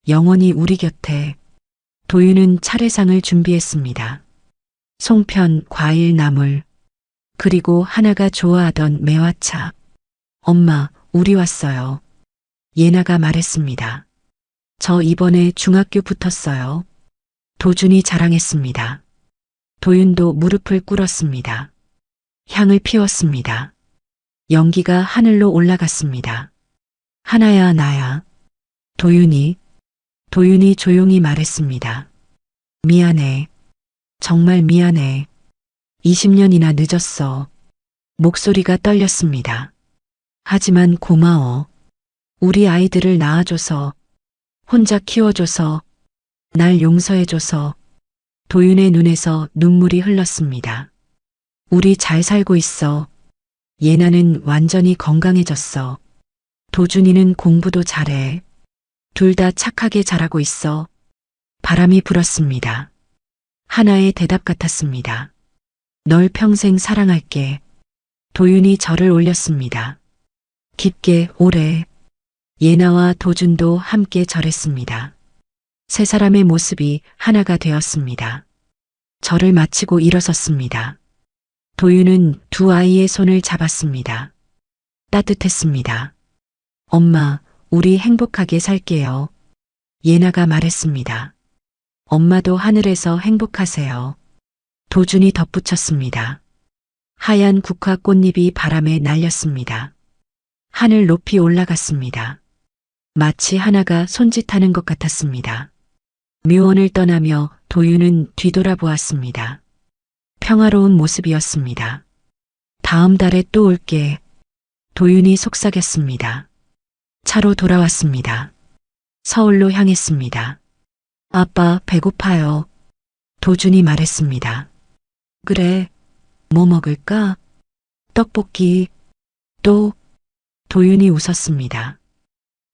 영원히 우리 곁에. 도윤은 차례상을 준비했습니다. 송편, 과일, 나물, 그리고 하나가 좋아하던 매화차. 엄마, 우리 왔어요. 예나가 말했습니다. 저 이번에 중학교 붙었어요. 도준이 자랑했습니다. 도윤도 무릎을 꿇었습니다. 향을 피웠습니다. 연기가 하늘로 올라갔습니다. 하나야, 나야. 도윤이 조용히 말했습니다. 미안해. 정말 미안해. 20년이나 늦었어. 목소리가 떨렸습니다. 하지만 고마워. 우리 아이들을 낳아줘서, 혼자 키워줘서, 날 용서해줘서. 도윤의 눈에서 눈물이 흘렀습니다. 우리 잘 살고 있어. 예나는 완전히 건강해졌어. 도준이는 공부도 잘해. 둘 다 착하게 자라고 있어. 바람이 불었습니다. 하나의 대답 같았습니다. 널 평생 사랑할게. 도윤이 절을 올렸습니다. 깊게, 오래. 예나와 도준도 함께 절했습니다. 세 사람의 모습이 하나가 되었습니다. 절을 마치고 일어섰습니다. 도윤은 두 아이의 손을 잡았습니다. 따뜻했습니다. 엄마, 우리 행복하게 살게요. 예나가 말했습니다. 엄마도 하늘에서 행복하세요. 도준이 덧붙였습니다. 하얀 국화 꽃잎이 바람에 날렸습니다. 하늘 높이 올라갔습니다. 마치 하나가 손짓하는 것 같았습니다. 묘원을 떠나며 도윤은 뒤돌아보았습니다. 평화로운 모습이었습니다. 다음 달에 또 올게. 도윤이 속삭였습니다. 차로 돌아왔습니다. 서울로 향했습니다. 아빠, 배고파요. 도준이 말했습니다. 그래, 뭐 먹을까? 떡볶이. 또, 도윤이 웃었습니다.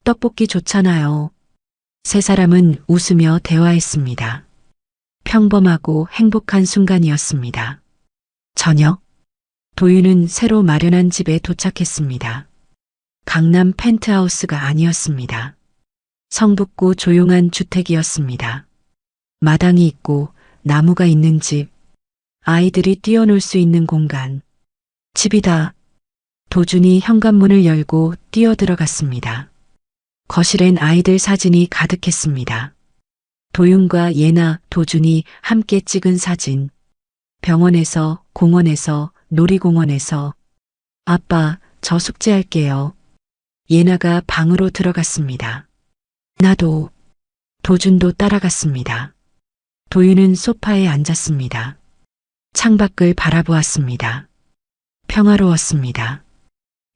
떡볶이 좋잖아요. 세 사람은 웃으며 대화했습니다. 평범하고 행복한 순간이었습니다. 저녁, 도윤은 새로 마련한 집에 도착했습니다. 강남 펜트하우스가 아니었습니다. 성북구 조용한 주택이었습니다. 마당이 있고 나무가 있는 집, 아이들이 뛰어놀 수 있는 공간. 집이다. 도준이 현관문을 열고 뛰어들어갔습니다. 거실엔 아이들 사진이 가득했습니다. 도윤과 예나, 도준이 함께 찍은 사진. 병원에서, 공원에서, 놀이공원에서. 아빠, 저 숙제할게요. 예나가 방으로 들어갔습니다. 나도. 도준도 따라갔습니다. 도윤은 소파에 앉았습니다. 창밖을 바라보았습니다. 평화로웠습니다.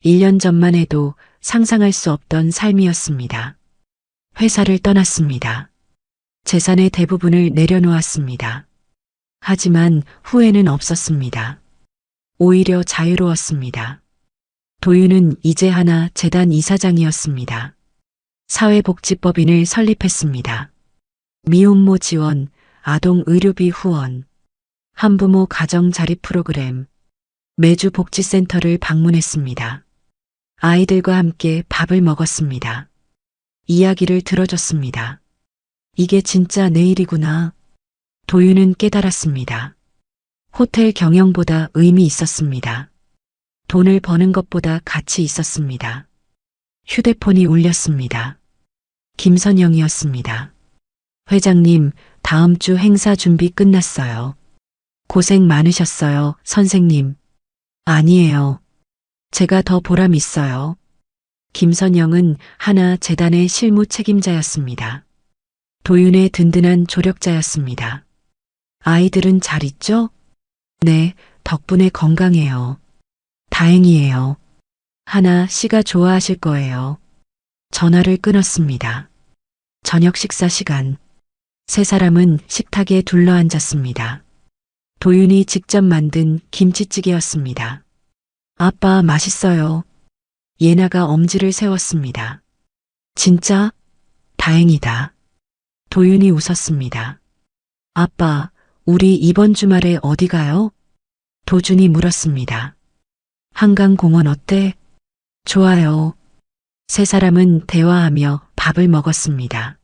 1년 전만 해도 상상할 수 없던 삶이었습니다. 회사를 떠났습니다. 재산의 대부분을 내려놓았습니다. 하지만 후회는 없었습니다. 오히려 자유로웠습니다. 도윤은 이제 하나 재단 이사장이었습니다. 사회복지법인을 설립했습니다. 미혼모 지원, 아동 의료비 후원, 한부모 가정 자립 프로그램, 매주 복지센터를 방문했습니다. 아이들과 함께 밥을 먹었습니다. 이야기를 들어줬습니다. 이게 진짜 내 일이구나. 도윤은 깨달았습니다. 호텔 경영보다 의미 있었습니다. 돈을 버는 것보다 가치 있었습니다. 휴대폰이 울렸습니다. 김선영이었습니다. 회장님, 다음 주 행사 준비 끝났어요. 고생 많으셨어요, 선생님. 아니에요. 제가 더 보람 있어요. 김선영은 하나 재단의 실무 책임자였습니다. 도윤의 든든한 조력자였습니다. 아이들은 잘 있죠? 네, 덕분에 건강해요. 다행이에요. 하나 씨가 좋아하실 거예요. 전화를 끊었습니다. 저녁 식사 시간. 세 사람은 식탁에 둘러앉았습니다. 도윤이 직접 만든 김치찌개였습니다. 아빠 맛있어요. 예나가 엄지를 세웠습니다. 진짜? 다행이다. 도윤이 웃었습니다. 아빠, 우리 이번 주말에 어디 가요? 도준이 물었습니다. 한강공원 어때? 좋아요. 세 사람은 대화하며 밥을 먹었습니다.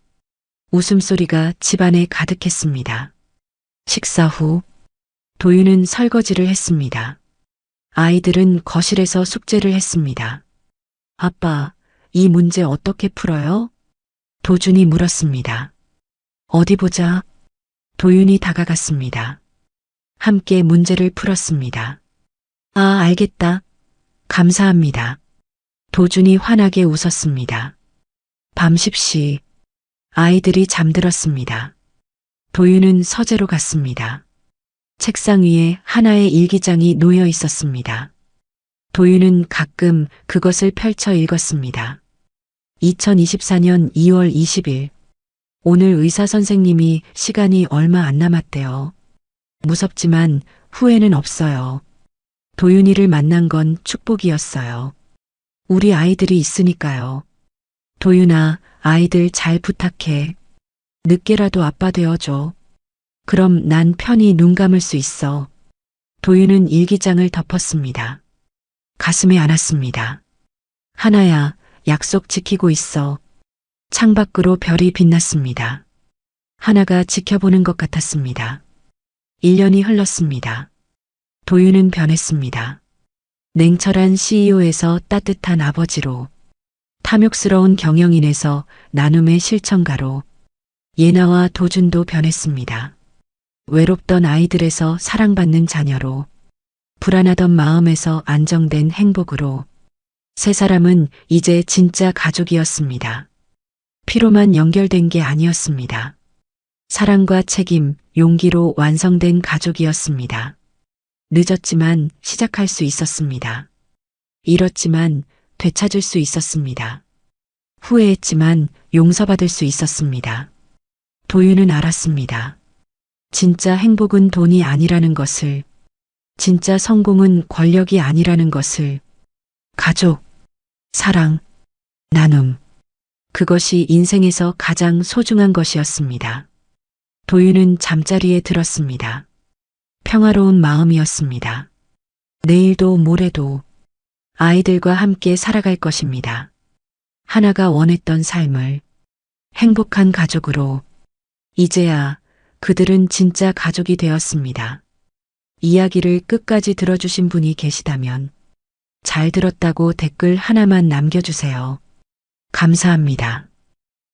웃음소리가 집안에 가득했습니다. 식사 후 도윤은 설거지를 했습니다. 아이들은 거실에서 숙제를 했습니다. 아빠, 이 문제 어떻게 풀어요? 도준이 물었습니다. 어디 보자. 도윤이 다가갔습니다. 함께 문제를 풀었습니다. 아, 알겠다. 감사합니다. 도준이 환하게 웃었습니다. 밤 10시. 아이들이 잠들었습니다. 도윤은 서재로 갔습니다. 책상 위에 하나의 일기장이 놓여 있었습니다. 도윤은 가끔 그것을 펼쳐 읽었습니다. 2024년 2월 20일. 오늘 의사 선생님이 시간이 얼마 안 남았대요. 무섭지만 후회는 없어요. 도윤이를 만난 건 축복이었어요. 우리 아이들이 있으니까요. 도윤아, 아이들 잘 부탁해. 늦게라도 아빠 되어줘. 그럼 난 편히 눈 감을 수 있어. 도윤은 일기장을 덮었습니다. 가슴에 안았습니다. 하나야, 약속 지키고 있어. 창밖으로 별이 빛났습니다. 하나가 지켜보는 것 같았습니다. 1년이 흘렀습니다. 도윤은 변했습니다. 냉철한 CEO에서 따뜻한 아버지로, 탐욕스러운 경영인에서 나눔의 실천가로, 예나와 도준도 변했습니다. 외롭던 아이들에서 사랑받는 자녀로, 불안하던 마음에서 안정된 행복으로, 세 사람은 이제 진짜 가족이었습니다. 피로만 연결된 게 아니었습니다. 사랑과 책임, 용기로 완성된 가족이었습니다. 늦었지만 시작할 수 있었습니다. 잃었지만 되찾을 수 있었습니다. 후회했지만 용서받을 수 있었습니다. 도윤은 알았습니다. 진짜 행복은 돈이 아니라는 것을, 진짜 성공은 권력이 아니라는 것을, 가족, 사랑, 나눔, 그것이 인생에서 가장 소중한 것이었습니다. 도윤은 잠자리에 들었습니다. 평화로운 마음이었습니다. 내일도 모레도 아이들과 함께 살아갈 것입니다. 하나가 원했던 삶을 행복한 가족으로 이제야 그들은 진짜 가족이 되었습니다. 이야기를 끝까지 들어주신 분이 계시다면 잘 들었다고 댓글 하나만 남겨주세요. 감사합니다.